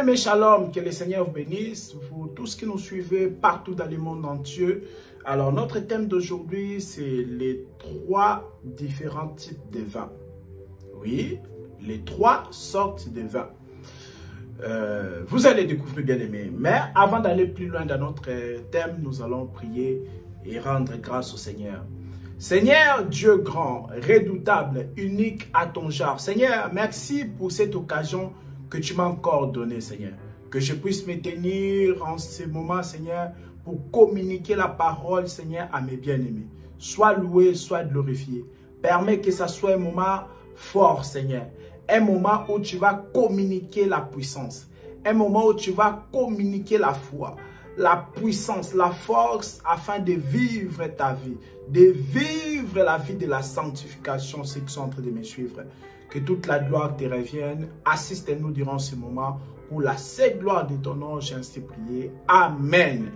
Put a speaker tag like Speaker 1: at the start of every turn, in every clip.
Speaker 1: Bien-aimés, shalom, que le Seigneur vous bénisse, vous tous qui nous suivez partout dans le monde entier. Alors, notre thème d'aujourd'hui, c'est les 3 différents types de vins. Oui, les 3 sortes de vins. Vous allez découvrir, bien-aimés. Mais avant d'aller plus loin dans notre thème, nous allons prier et rendre grâce au Seigneur. Seigneur, Dieu grand, redoutable, unique à ton genre. Seigneur, merci pour cette occasion que tu m'as encore donné, Seigneur. Que je puisse me tenir en ce moment, Seigneur, pour communiquer la parole, Seigneur, à mes bien-aimés. Sois loué, sois glorifié. Permets que ça soit un moment fort, Seigneur. Un moment où tu vas communiquer la puissance. Un moment où tu vas communiquer la foi, la puissance, la force, afin de vivre ta vie. De vivre la vie de la sanctification, ceux qui sont en train de me suivre. Que toute la gloire te revienne. Assiste-nous durant ce moment. Pour la seule gloire de ton nom, j'ai ainsi prié. Amen.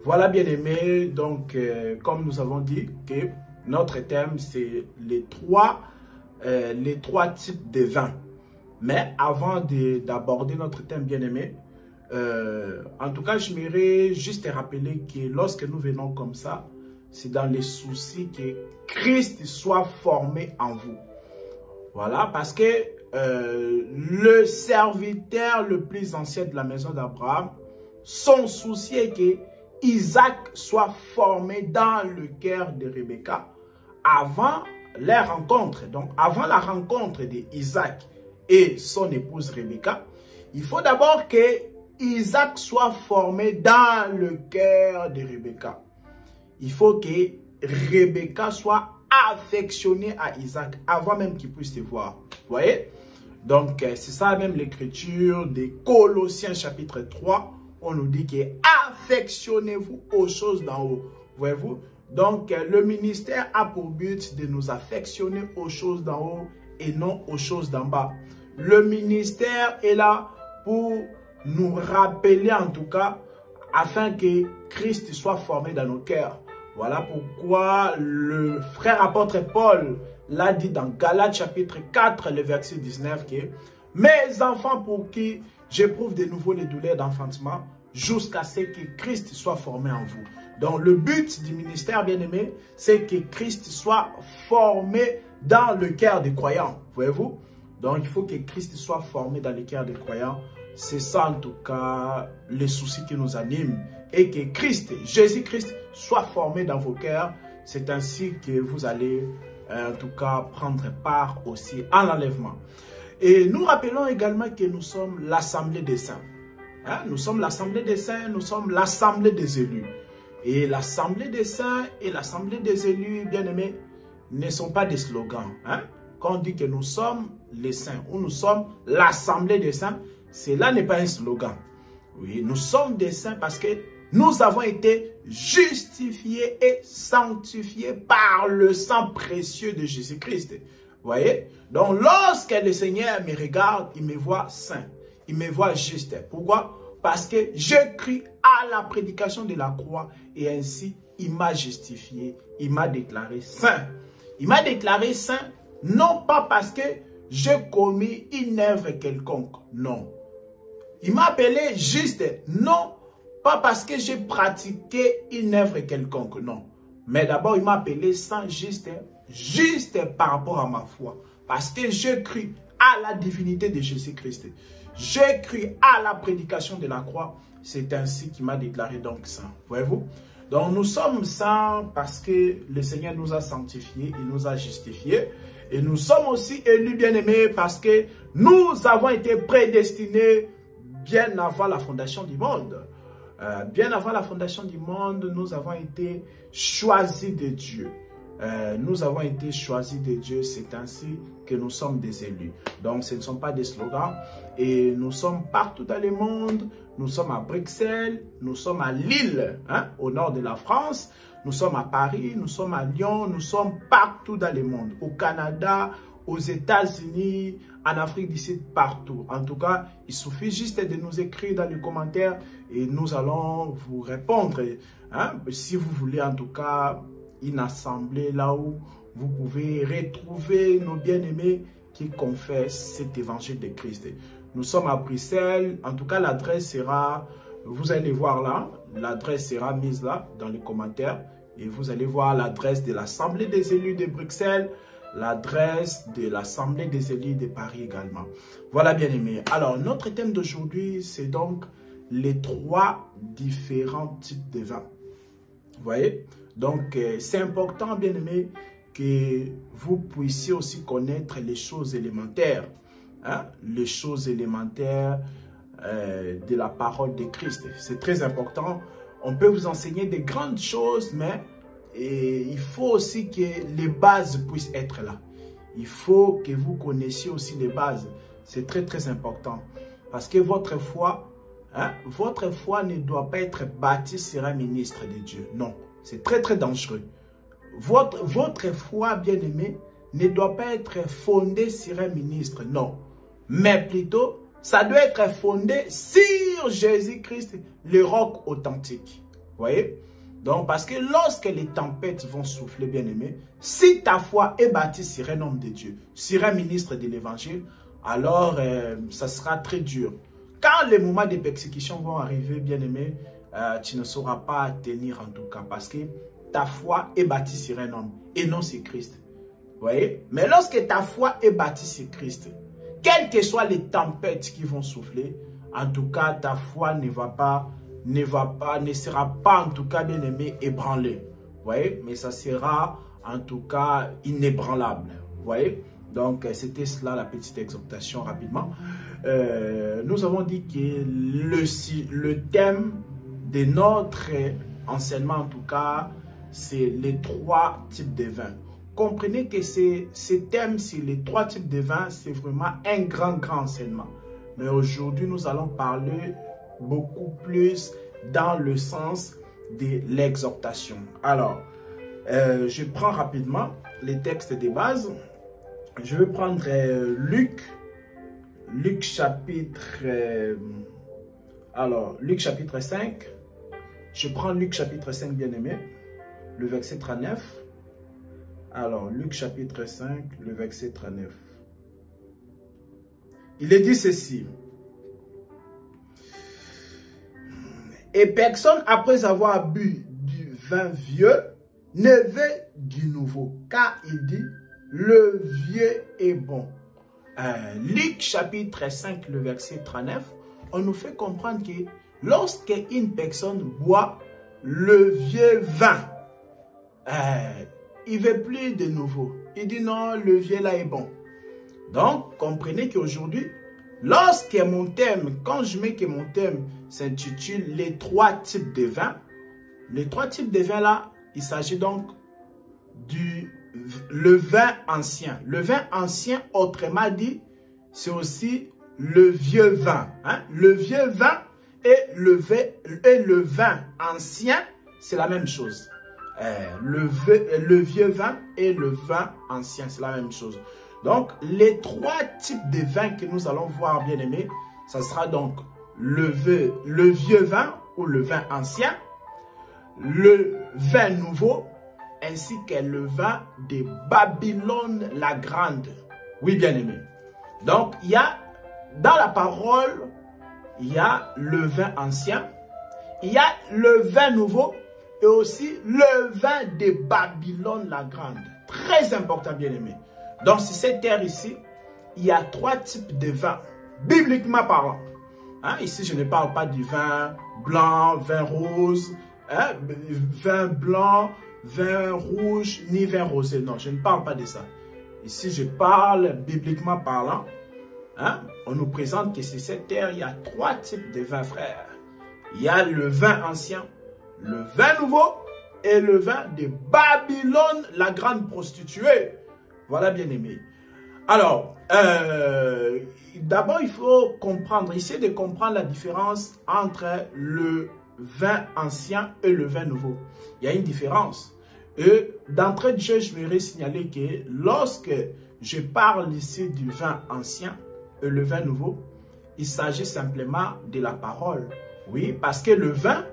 Speaker 1: Voilà, bien-aimés. Donc, comme nous avons dit, que notre thème, c'est les trois types de vins. Mais avant d'aborder notre thème, bien-aimé, en tout cas, je m'aimerais juste te rappeler que lorsque nous venons comme ça, c'est dans les soucis que Christ soit formé en vous. Voilà, parce que le serviteur le plus ancien de la maison d'Abraham, son souci est que Isaac soit formé dans le cœur de Rebecca avant leur rencontre. Donc, avant la rencontre d'Isaac et son épouse Rebecca, il faut d'abord que Isaac soit formé dans le cœur de Rebecca. Il faut que Rebecca soit affectionnée à Isaac avant même qu'il puisse te voir. Vous voyez? Donc, c'est ça même l'écriture de Colossiens chapitre 3. On nous dit que affectionnez-vous aux choses d'en haut. Voyez-vous? Donc, le ministère a pour but de nous affectionner aux choses d'en haut et non aux choses d'en bas. Le ministère est là pour nous rappeler en tout cas, afin que Christ soit formé dans nos cœurs. Voilà pourquoi le frère apôtre Paul l'a dit dans Galates chapitre 4, le verset 19, que « Mes enfants pour qui j'éprouve de nouveau les douleurs d'enfantement, jusqu'à ce que Christ soit formé en vous. » Donc le but du ministère, bien-aimé, c'est que Christ soit formé dans le cœur des croyants. Voyez-vous? Donc il faut que Christ soit formé dans le cœur des croyants. C'est ça en tout cas les soucis qui nous animent. Et que Christ, Jésus-Christ, soit formé dans vos cœurs. C'est ainsi que vous allez en tout cas prendre part aussi à l'enlèvement. Et nous rappelons également que nous sommes l'assemblée des saints. Hein? Nous sommes l'assemblée des saints, nous sommes l'assemblée des élus. Et l'assemblée des saints et l'assemblée des élus, bien-aimés, ne sont pas des slogans. Hein? Quand on dit que nous sommes les saints ou nous sommes l'assemblée des saints, cela n'est pas un slogan. Oui, nous sommes des saints parce que nous avons été justifiés et sanctifiés par le sang précieux de Jésus-Christ. Vous voyez? Donc, lorsque le Seigneur me regarde, il me voit saint. Il me voit juste. Pourquoi? Parce que je crie à la prédication de la croix et ainsi, il m'a justifié. Il m'a déclaré saint. Il m'a déclaré saint, non pas parce que j'ai commis une œuvre quelconque. Non. Il m'a appelé juste, non pas parce que j'ai pratiqué une œuvre quelconque, non. Mais d'abord, il m'a appelé saint juste par rapport à ma foi. Parce que je crie à la divinité de Jésus-Christ. Je crie à la prédication de la croix. C'est ainsi qu'il m'a déclaré donc saint. Voyez-vous? Donc nous sommes saints parce que le Seigneur nous a sanctifiés, il nous a justifiés. Et nous sommes aussi élus bien-aimés parce que nous avons été prédestinés bien avant la fondation du monde. Bien avant la fondation du monde, nous avons été choisis de Dieu. Nous avons été choisis de Dieu, c'est ainsi que nous sommes des élus. Donc ce ne sont pas des slogans. Et nous sommes partout dans le monde. Nous sommes à Bruxelles, nous sommes à Lille, hein, au nord de la France. Nous sommes à Paris, nous sommes à Lyon, nous sommes partout dans le monde. Au Canada, aux États-Unis, en Afrique du Sud, partout. En tout cas, il suffit juste de nous écrire dans les commentaires et nous allons vous répondre. Hein? Si vous voulez en tout cas une assemblée là où vous pouvez retrouver nos bien-aimés qui confessent cet évangile de Christ. Nous sommes à Bruxelles. En tout cas, l'adresse sera, vous allez voir là, l'adresse sera mise là dans les commentaires. Et vous allez voir l'adresse de l'Assemblée des élus de Bruxelles, l'adresse de l'Assemblée des élus de Paris également. Voilà, bien aimé. Alors, notre thème d'aujourd'hui, c'est donc les 3 différents types de vins. Vous voyez? Donc, c'est important, bien aimé, que vous puissiez aussi connaître les choses élémentaires. Hein? Les choses élémentaires de la parole de Christ. C'est très important. On peut vous enseigner des grandes choses, mais il faut aussi que les bases puissent être là. Il faut que vous connaissiez aussi les bases. C'est très, très important. Parce que votre foi ne doit pas être bâtie sur un ministre de Dieu. Non, c'est très, très dangereux. Votre foi, bien-aimé, ne doit pas être fondée sur un ministre. Non, mais plutôt, ça doit être fondé sur Jésus-Christ, le roc authentique. Vous voyez? Donc, parce que lorsque les tempêtes vont souffler, bien aimé, si ta foi est bâtie sur un homme de Dieu, sur un ministre de l'évangile, alors ça sera très dur. Quand les moments de persécution vont arriver, bien aimé, tu ne sauras pas tenir en tout cas, parce que ta foi est bâtie sur un homme et non sur Christ. Vous voyez? Mais lorsque ta foi est bâtie sur Christ, quelles que soient les tempêtes qui vont souffler, en tout cas, ta foi ne sera pas en tout cas, bien aimé, ébranlée. Vous voyez? Mais ça sera en tout cas inébranlable. Vous voyez? Donc, c'était cela la petite exhortation rapidement. Nous avons dit que le thème de notre enseignement, en tout cas, c'est les 3 types de vins. Comprenez que ce thème sur les 3 types de vins, c'est vraiment un grand enseignement. Mais aujourd'hui, nous allons parler beaucoup plus dans le sens de l'exhortation. Alors, je prends rapidement les textes de base. Je vais prendre Luc chapitre... Luc chapitre 5. Je prends Luc chapitre 5, bien aimé, le verset 39. Alors, Luc chapitre 5, le verset 39. Il est dit ceci. Et personne, après avoir bu du vin vieux, ne veut du nouveau, car il dit, le vieux est bon. Luc chapitre 5, le verset 39, on nous fait comprendre que lorsque une personne boit le vieux vin, il ne veut plus de nouveau. Il dit non, le vieux là est bon. Donc, comprenez qu'aujourd'hui, lorsque mon thème, quand je mets que mon thème s'intitule les 3 types de vins, les 3 types de vins là, il s'agit donc le vin ancien. Le vin ancien, autrement dit, c'est aussi le vieux vin. Hein? Le vieux vin et le vin ancien, c'est la même chose. Le vieux vin et le vin ancien, c'est la même chose. Donc, les 3 types de vins que nous allons voir, bien aimés, ça sera donc le vieux vin ou le vin ancien, le vin nouveau, ainsi que le vin de Babylone la Grande. Oui, bien aimé. Donc, il y a, dans la parole, il y a le vin ancien, il y a le vin nouveau et aussi le vin de Babylone la Grande. Très important, bien aimé. Donc, sur cette terre ici, il y a 3 types de vins, bibliquement parlant. Hein? Ici, je ne parle pas du vin blanc, vin rose, hein? Vin blanc, vin rouge, ni vin rosé. Non, je ne parle pas de ça. Ici, je parle bibliquement parlant. Hein? On nous présente que sur cette terre, il y a 3 types de vins, frères. Il y a le vin ancien, le vin nouveau et le vin de Babylone, la grande prostituée. Voilà, bien aimé. Alors, d'abord, il faut comprendre, essayer de comprendre la différence entre le vin ancien et le vin nouveau. Il y a une différence. Et d'entrée de jeu, je voudrais signaler que lorsque je parle ici du vin ancien et le vin nouveau, il s'agit simplement de la parole. Oui, parce que le vin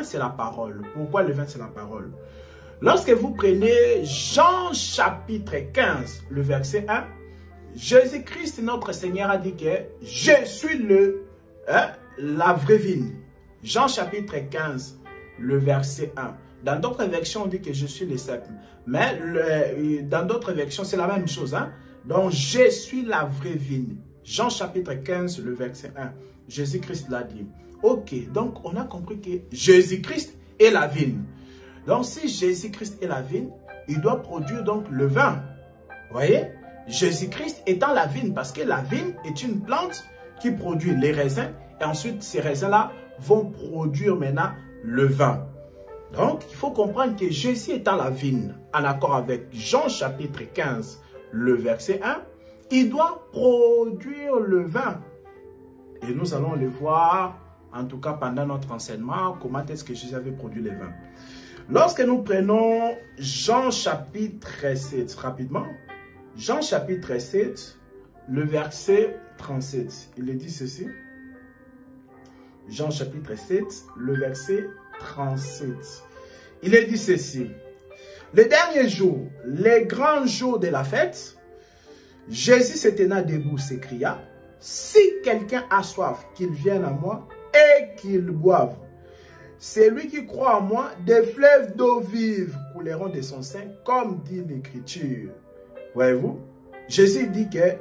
Speaker 1: c'est la parole. Pourquoi le vin c'est la parole? Lorsque vous prenez Jean chapitre 15, le verset 1, Jésus-Christ, notre Seigneur, a dit que je suis la vraie vigne. Jean chapitre 15, le verset 1. Dans d'autres versions, on dit que je suis le cep. Mais dans d'autres versions, c'est la même chose. Hein? Donc, je suis la vraie vigne. Jean chapitre 15, le verset 1. Jésus-Christ l'a dit. Ok, donc on a compris que Jésus-Christ est la vigne. Donc, si Jésus-Christ est la vigne, il doit produire donc le vin. Vous voyez? Jésus-Christ étant la vigne, parce que la vigne est une plante qui produit les raisins. Et ensuite, ces raisins-là vont produire maintenant le vin. Donc, il faut comprendre que Jésus étant la vigne, en accord avec Jean chapitre 15, le verset 1, il doit produire le vin. Et nous allons le voir, en tout cas pendant notre enseignement, comment est-ce que Jésus avait produit le vin. Lorsque nous prenons Jean chapitre 7, rapidement, Jean chapitre 7, le verset 37, il est dit ceci. Jean chapitre 7, le verset 37. Il est dit ceci. Le dernier jour, les grands jours de la fête, Jésus se tenant debout s'écria, « Si quelqu'un a soif, qu'il vienne à moi et qu'il boive. Celui qui croit en moi, des fleuves d'eau vive couleront de son sein, comme dit l'Écriture. » Voyez-vous, Jésus dit que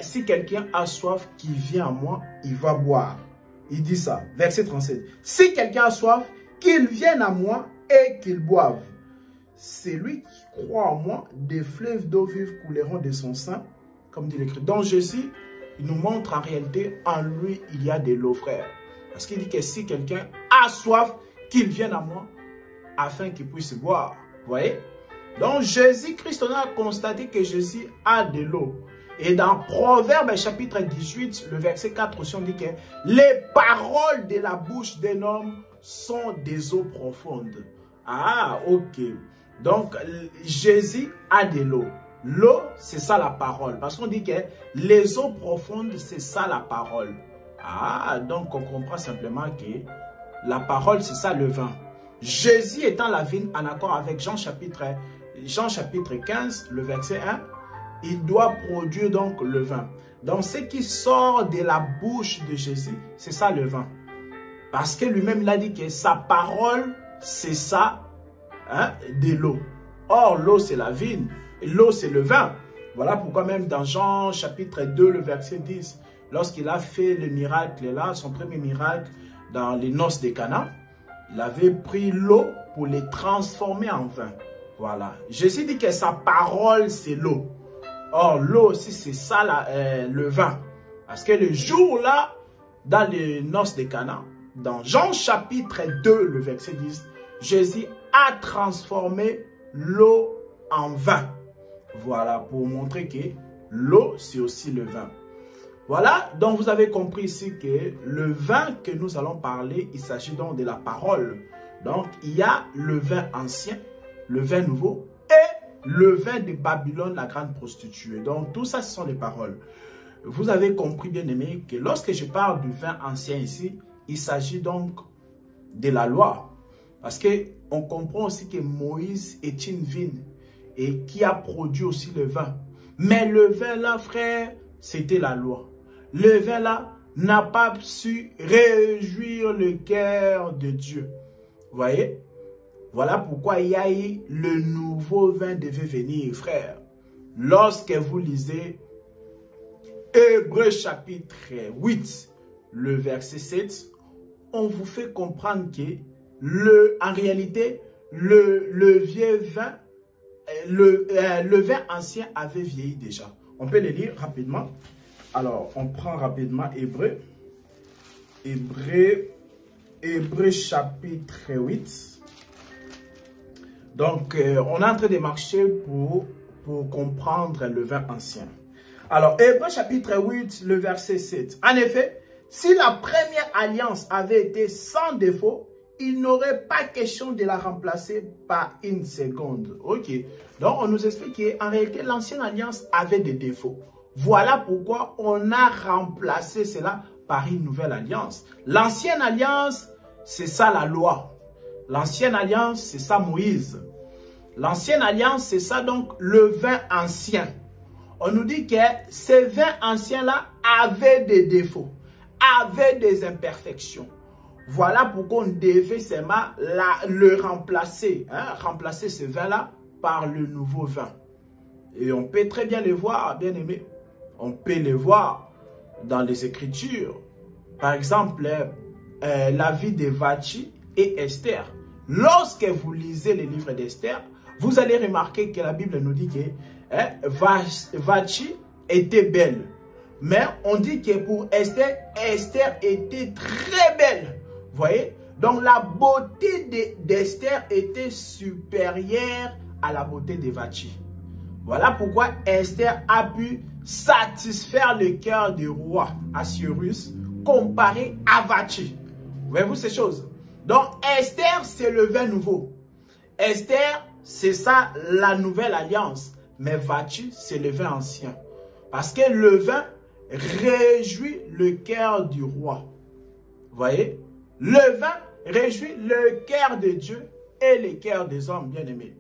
Speaker 1: si quelqu'un a soif, qu'il vient à moi, il va boire. Il dit ça, verset 37. Si quelqu'un a soif, qu'il vienne à moi et qu'il boive. Celui qui croit en moi, des fleuves d'eau vive couleront de son sein, comme dit l'Écriture. Donc Jésus, il nous montre en réalité, en lui, il y a de l'eau, frère. Parce qu'il dit que si quelqu'un a soif, qu'il vienne à moi, afin qu'il puisse boire. Vous voyez? Donc Jésus-Christ, on a constaté que Jésus a de l'eau. Et dans Proverbe chapitre 18, le verset 4 aussi, on dit que les paroles de la bouche d'un homme sont des eaux profondes. Ah, ok. Donc, Jésus a de l'eau. L'eau, c'est ça la parole. Parce qu'on dit que les eaux profondes, c'est ça la parole. Ah, donc on comprend simplement que la parole, c'est ça le vin. Jésus étant la vigne, en accord avec Jean chapitre 15, le verset 1, il doit produire donc le vin. Donc, ce qui sort de la bouche de Jésus, c'est ça le vin. Parce que lui-même, il a dit que sa parole, c'est ça, hein, de l'eau. Or, l'eau, c'est la vigne. L'eau, c'est le vin. Voilà pourquoi même dans Jean chapitre 2, le verset 10, lorsqu'il a fait le miracle là, son premier miracle dans les noces de Cana, il avait pris l'eau pour les transformer en vin. Voilà. Jésus dit que sa parole, c'est l'eau. Or, l'eau aussi, c'est ça le vin. Parce que le jour-là, dans les noces de Cana, dans Jean chapitre 2, le verset 10, Jésus a transformé l'eau en vin. Voilà, pour montrer que l'eau, c'est aussi le vin. Voilà, donc vous avez compris ici que le vin que nous allons parler, il s'agit donc de la parole. Donc, il y a le vin ancien, le vin nouveau et le vin de Babylone, la grande prostituée. Donc, tout ça, ce sont les paroles. Vous avez compris, bien aimé, que lorsque je parle du vin ancien ici, il s'agit donc de la loi. Parce qu'on comprend aussi que Moïse est une vigne et qui a produit aussi le vin. Mais le vin là, frère, c'était la loi. Le vin là n'a pas su réjouir le cœur de Dieu. Vous voyez? Voilà pourquoi il y a eu le nouveau vin devait venir, frère. Lorsque vous lisez Hébreux chapitre 8, le verset 7, on vous fait comprendre que en réalité, le vieux vin, le vin ancien avait vieilli déjà. On peut le lire rapidement. Alors, on prend rapidement Hébreux. Hébreux chapitre 8. Donc, on est en train de marcher pour comprendre le vin ancien. Alors, Hébreux chapitre 8, le verset 7. En effet, si la première alliance avait été sans défaut, il n'aurait pas question de la remplacer par une seconde. Ok. Donc, on nous explique qu'en réalité, l'ancienne alliance avait des défauts. Voilà pourquoi on a remplacé cela par une nouvelle alliance. L'ancienne alliance, c'est ça la loi. L'ancienne alliance, c'est ça Moïse. L'ancienne alliance, c'est ça donc le vin ancien. on nous dit que ces vins anciens-là avaient des défauts, avaient des imperfections. Voilà pourquoi on devait seulement le remplacer, remplacer ce vin-là par le nouveau vin. Et on peut très bien le voir, bien aimé. On peut le voir dans les Écritures. Par exemple, la vie de Vachi et Esther. Lorsque vous lisez les livres d'Esther, vous allez remarquer que la Bible nous dit que Vachi était belle. Mais on dit que pour Esther, Esther était très belle. Vous voyez? Donc la beauté d'Esther était supérieure à la beauté de Vachi. Voilà pourquoi Esther a pu satisfaire le cœur du roi Assuérus comparé à Vachi. Voyez-vous ces choses? Donc Esther, c'est le vin nouveau. Esther, c'est ça la nouvelle alliance. Mais Vachi, c'est le vin ancien. Parce que le vin réjouit le cœur du roi. Vous voyez? Le vin réjouit le cœur de Dieu et le cœur des hommes bien-aimés.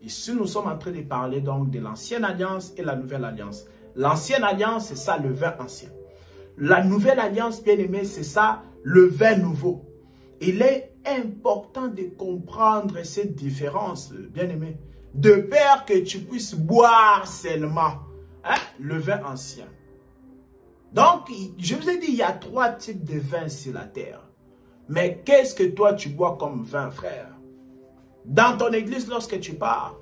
Speaker 1: Ici, nous sommes en train de parler donc de l'ancienne alliance et la nouvelle alliance. L'ancienne alliance, c'est ça, le vin ancien. La nouvelle alliance, bien-aimé, c'est ça, le vin nouveau. Il est important de comprendre cette différence, bien-aimé, de peur que tu puisses boire seulement le vin ancien. Donc, je vous ai dit, il y a 3 types de vins sur la terre. Mais qu'est-ce que toi, tu bois comme vin, frère? Dans ton église, lorsque tu pars,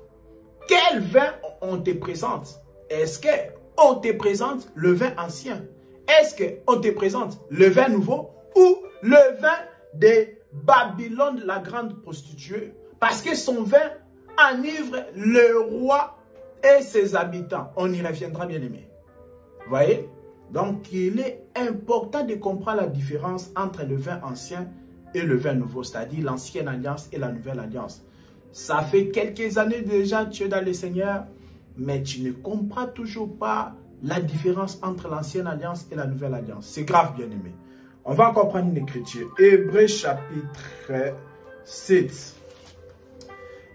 Speaker 1: quel vin on te présente? Est-ce qu'on te présente le vin ancien? Est-ce qu'on te présente le vin nouveau ou le vin de Babylone, la grande prostituée? Parce que son vin enivre le roi et ses habitants. On y reviendra, bien aimé. Vous voyez? Donc, il est important de comprendre la différence entre le vin ancien et le vin nouveau, c'est-à-dire l'ancienne alliance et la nouvelle alliance. Ça fait quelques années déjà que tu es dans le Seigneur, mais tu ne comprends toujours pas la différence entre l'ancienne alliance et la nouvelle alliance. C'est grave, bien aimé. On va encore prendre une écriture. Hébreux chapitre 7.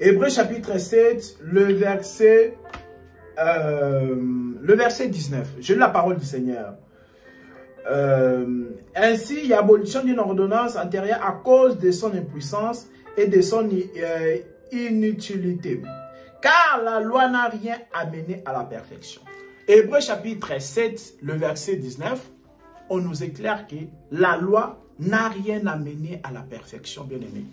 Speaker 1: Hébreux chapitre 7, le verset 19. Je lis la parole du Seigneur. Ainsi, il y a abolition d'une ordonnance antérieure à cause de son impuissance et de son inutilité. Car la loi n'a rien amené à la perfection. Hébreux chapitre 7, le verset 19, on nous éclaire que la loi n'a rien amené à la perfection, bien aimé.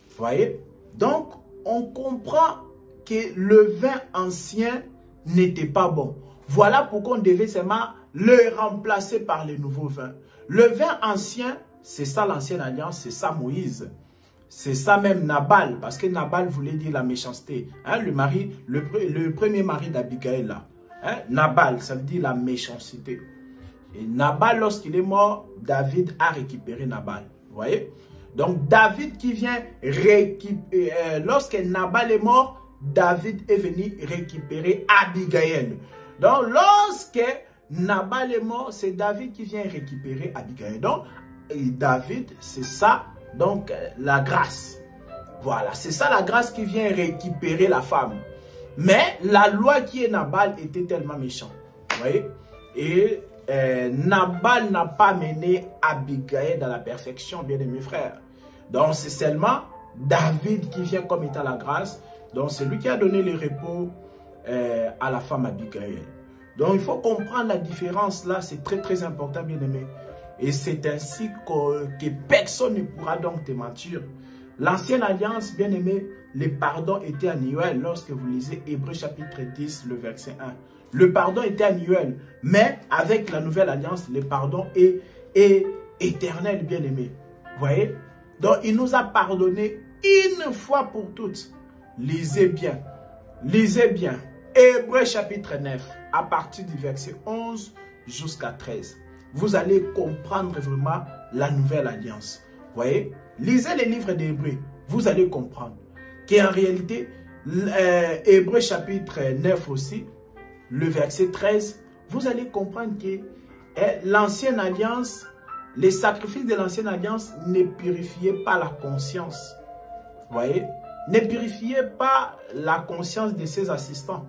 Speaker 1: Vous voyez? Donc, on comprend que le vin ancien n'était pas bon. Voilà pourquoi on devait seulement le remplacer par le nouveau vin. Le vin ancien, c'est ça l'ancienne alliance, c'est ça Moïse. C'est ça même Nabal, parce que Nabal voulait dire la méchanceté. Le premier mari d'Abigail là. Nabal, ça veut dire la méchanceté. Et Nabal, lorsqu'il est mort, David a récupéré Nabal. Vous voyez? Donc David qui vient récupérer, lorsque Nabal est mort, David est venu récupérer Abigail. Donc lorsque Nabal est mort, c'est David qui vient récupérer Abigail. Donc David, c'est ça, donc la grâce. Voilà, c'est ça la grâce qui vient récupérer la femme. Mais la loi qui est Nabal était tellement méchant. Vous voyez? Et Nabal n'a pas mené Abigail dans la perfection, bien aimé frère. Donc c'est seulement David qui vient comme étant la grâce. Donc c'est lui qui a donné le repos à la femme Abigail. Donc il faut comprendre la différence là, c'est très très important, bien aimé. Et c'est ainsi que personne ne pourra donc te mentir. L'ancienne alliance, bien aimé, le pardon était annuel lorsque vous lisez Hébreux chapitre 10, le verset 1. Le pardon était annuel, mais avec la nouvelle alliance, le pardon est éternel, bien aimé. Vous voyez? Donc il nous a pardonné une fois pour toutes. Lisez bien. Lisez bien. Hébreux chapitre 9, à partir du verset 11 jusqu'à 13. Vous allez comprendre vraiment la nouvelle alliance. Vous voyez? Lisez les livres d'Hébreux. Vous allez comprendre qu'en réalité, Hébreux chapitre 9 aussi, le verset 13, vous allez comprendre que l'ancienne alliance, les sacrifices de l'ancienne alliance ne purifiaient pas la conscience. Vous voyez? Ne purifiaient pas la conscience de ses assistants.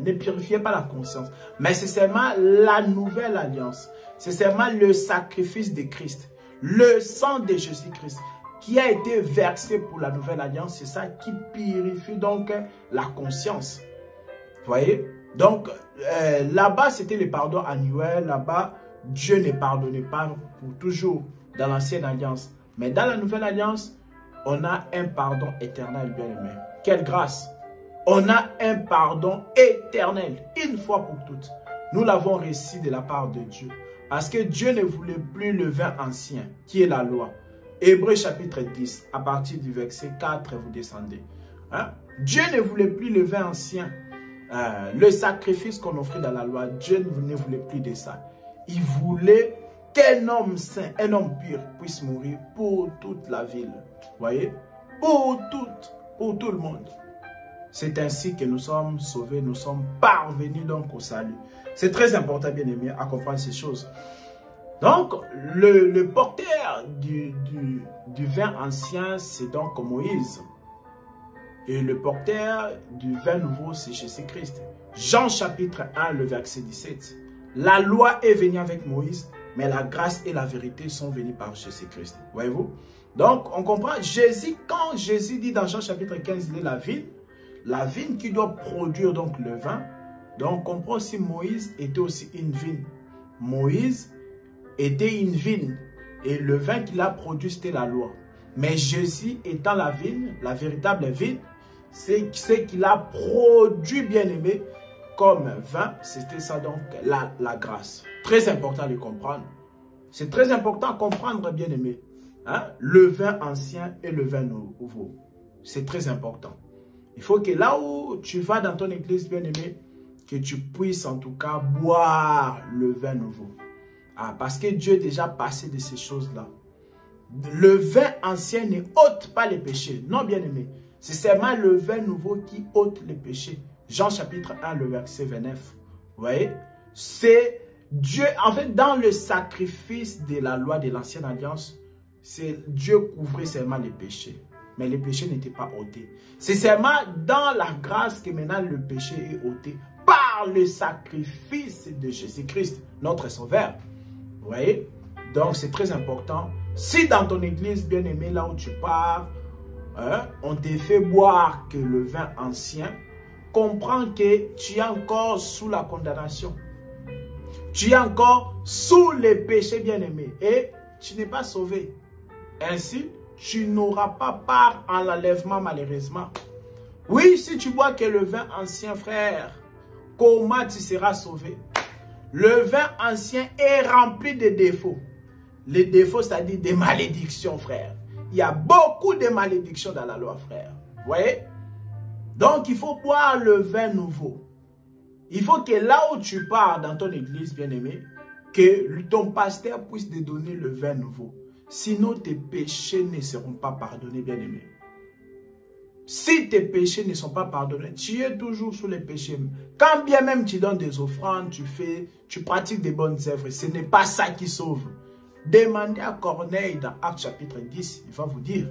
Speaker 1: Ne purifiez pas la conscience. Mais c'est seulement la nouvelle alliance. C'est seulement le sacrifice de Christ. Le sang de Jésus-Christ qui a été versé pour la nouvelle alliance. C'est ça qui purifie donc la conscience. Vous voyez? Donc, là-bas, c'était le pardon annuel. Là-bas, Dieu ne pardonnait pas pour toujours dans l'ancienne alliance. Mais dans la nouvelle alliance, on a un pardon éternel, bien-aimé. Quelle grâce! On a un pardon éternel, une fois pour toutes. Nous l'avons reçu de la part de Dieu. Parce que Dieu ne voulait plus le vin ancien, qui est la loi. Hébreux chapitre 10, à partir du verset 4, vous descendez. Hein? Dieu ne voulait plus le vin ancien. Le sacrifice qu'on offrait dans la loi, Dieu ne voulait plus de ça. Il voulait qu'un homme saint, un homme pur puisse mourir pour toute la ville. Vous voyez? Pour tout le monde. C'est ainsi que nous sommes sauvés, nous sommes parvenus donc au salut. C'est très important, bien aimé, à comprendre ces choses. Donc, le porteur du vin ancien, c'est donc Moïse. Et le porteur du vin nouveau, c'est Jésus-Christ. Jean chapitre 1, le verset 17. La loi est venue avec Moïse, mais la grâce et la vérité sont venues par Jésus-Christ. Voyez-vous? Donc, on comprend, quand Jésus dit dans Jean chapitre 15, il est la vigne qui doit produire donc le vin. Donc, on comprend aussi Moïse était aussi une vigne. Moïse était une vigne. Et le vin qu'il a produit, c'était la loi. Mais Jésus étant la vigne, la véritable vigne, c'est ce qu'il a produit, bien aimé, comme vin. C'était ça donc, la grâce. Très important de comprendre. C'est très important de comprendre, bien aimé. Hein? Le vin ancien et le vin nouveau. C'est très important. Il faut que là où tu vas dans ton église, bien-aimé, que tu puisses en tout cas boire le vin nouveau. Parce que Dieu est déjà passé de ces choses-là. Le vin ancien ne ôte pas les péchés. Non, bien-aimé. C'est seulement le vin nouveau qui ôte les péchés. Jean chapitre 1, le verset 29. Vous voyez? C'est Dieu, en fait, dans le sacrifice de la loi de l'ancienne alliance, Dieu couvrait seulement les péchés. Mais les péchés n'étaient pas ôtés. C'est seulement dans la grâce que maintenant le péché est ôté par le sacrifice de Jésus-Christ, notre Sauveur. Vous voyez? Donc c'est très important. Si dans ton église, bien-aimé, là où tu pars, on te fait boire que le vin ancien, comprends que tu es encore sous la condamnation. Tu es encore sous les péchés, bien-aimé. Et tu n'es pas sauvé. Ainsi, tu n'auras pas part en l'enlèvement malheureusement. Oui, si tu bois que le vin ancien, frère, comment tu seras sauvé? Le vin ancien est rempli de défauts. Les défauts, c'est-à-dire des malédictions, frère. Il y a beaucoup de malédictions dans la loi, frère. Vous voyez? Donc, il faut boire le vin nouveau. Il faut que là où tu pars dans ton église, bien-aimé, que ton pasteur puisse te donner le vin nouveau. Sinon, tes péchés ne seront pas pardonnés, bien-aimé. Si tes péchés ne sont pas pardonnés, tu es toujours sous les péchés. Quand bien même tu donnes des offrandes, tu pratiques des bonnes œuvres, ce n'est pas ça qui sauve. Demandez à Corneille dans Actes chapitre 10, il va vous dire.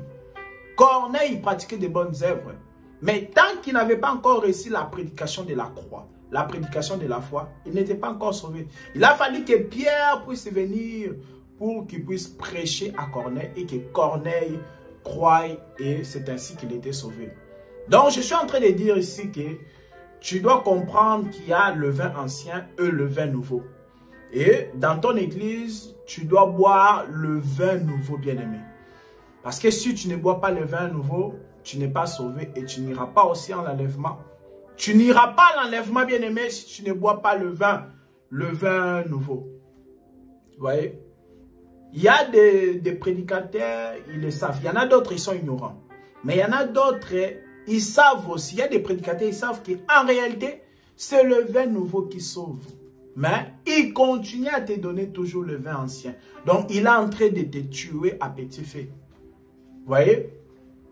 Speaker 1: Corneille pratiquait des bonnes œuvres. Mais tant qu'il n'avait pas encore reçu la prédication de la croix, la prédication de la foi, il n'était pas encore sauvé. Il a fallu que Pierre puisse venir pour qu'il puisse prêcher à Corneille et que Corneille croie, et c'est ainsi qu'il était sauvé. Donc, je suis en train de dire ici que tu dois comprendre qu'il y a le vin ancien et le vin nouveau. Et dans ton église, tu dois boire le vin nouveau, bien-aimé. Parce que si tu ne bois pas le vin nouveau, tu n'es pas sauvé et tu n'iras pas aussi en l'enlèvement. Tu n'iras pas à l'enlèvement, bien-aimé, si tu ne bois pas le vin nouveau. Vous voyez? Il y a des prédicateurs, ils le savent. Il y en a d'autres, ils sont ignorants. Mais il y en a d'autres, ils savent aussi. Il y a des prédicateurs, ils savent qu'en réalité, c'est le vin nouveau qui sauve. Mais il continue à te donner toujours le vin ancien. Donc, il est en train de te tuer à petit feu. Vous voyez?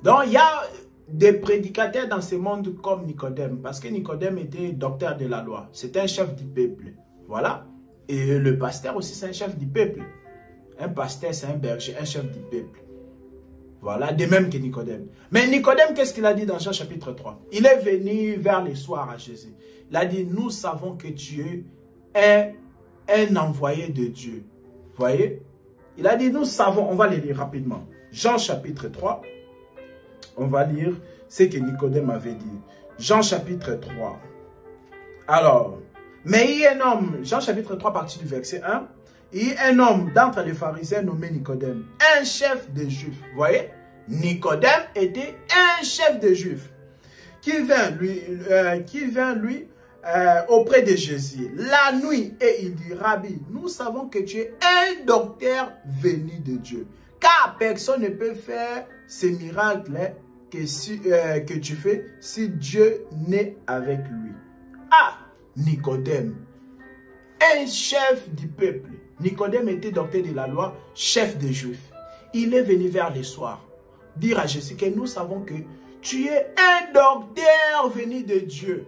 Speaker 1: Donc, il y a des prédicateurs dans ce monde comme Nicodème. Parce que Nicodème était docteur de la loi. C'était un chef du peuple. Voilà. Et le pasteur aussi, c'est un chef du peuple. Un pasteur, c'est un berger, un chef du peuple. Voilà, de même que Nicodème. Mais Nicodème, qu'est-ce qu'il a dit dans Jean chapitre 3? Il est venu vers le soir à Jésus. Il a dit, nous savons que Dieu est un envoyé de Dieu. Vous voyez? Il a dit, nous savons, on va le lire rapidement. Jean chapitre 3, on va lire ce que Nicodème avait dit. Jean chapitre 3. Alors, mais il y a un homme, Jean chapitre 3, partie du verset 1. Il y a un homme d'entre les pharisiens nommé Nicodème, un chef des Juifs. Vous voyez? Nicodème était un chef des Juifs qui vint lui auprès de Jésus la nuit et il dit, Rabbi, nous savons que tu es un docteur venu de Dieu, car personne ne peut faire ces miracles que tu fais si Dieu n'est avec lui. Ah, Nicodème, un chef du peuple. Nicodème était docteur de la loi, chef des Juifs. Il est venu vers le soir dire à Jésus que nous savons que tu es un docteur venu de Dieu.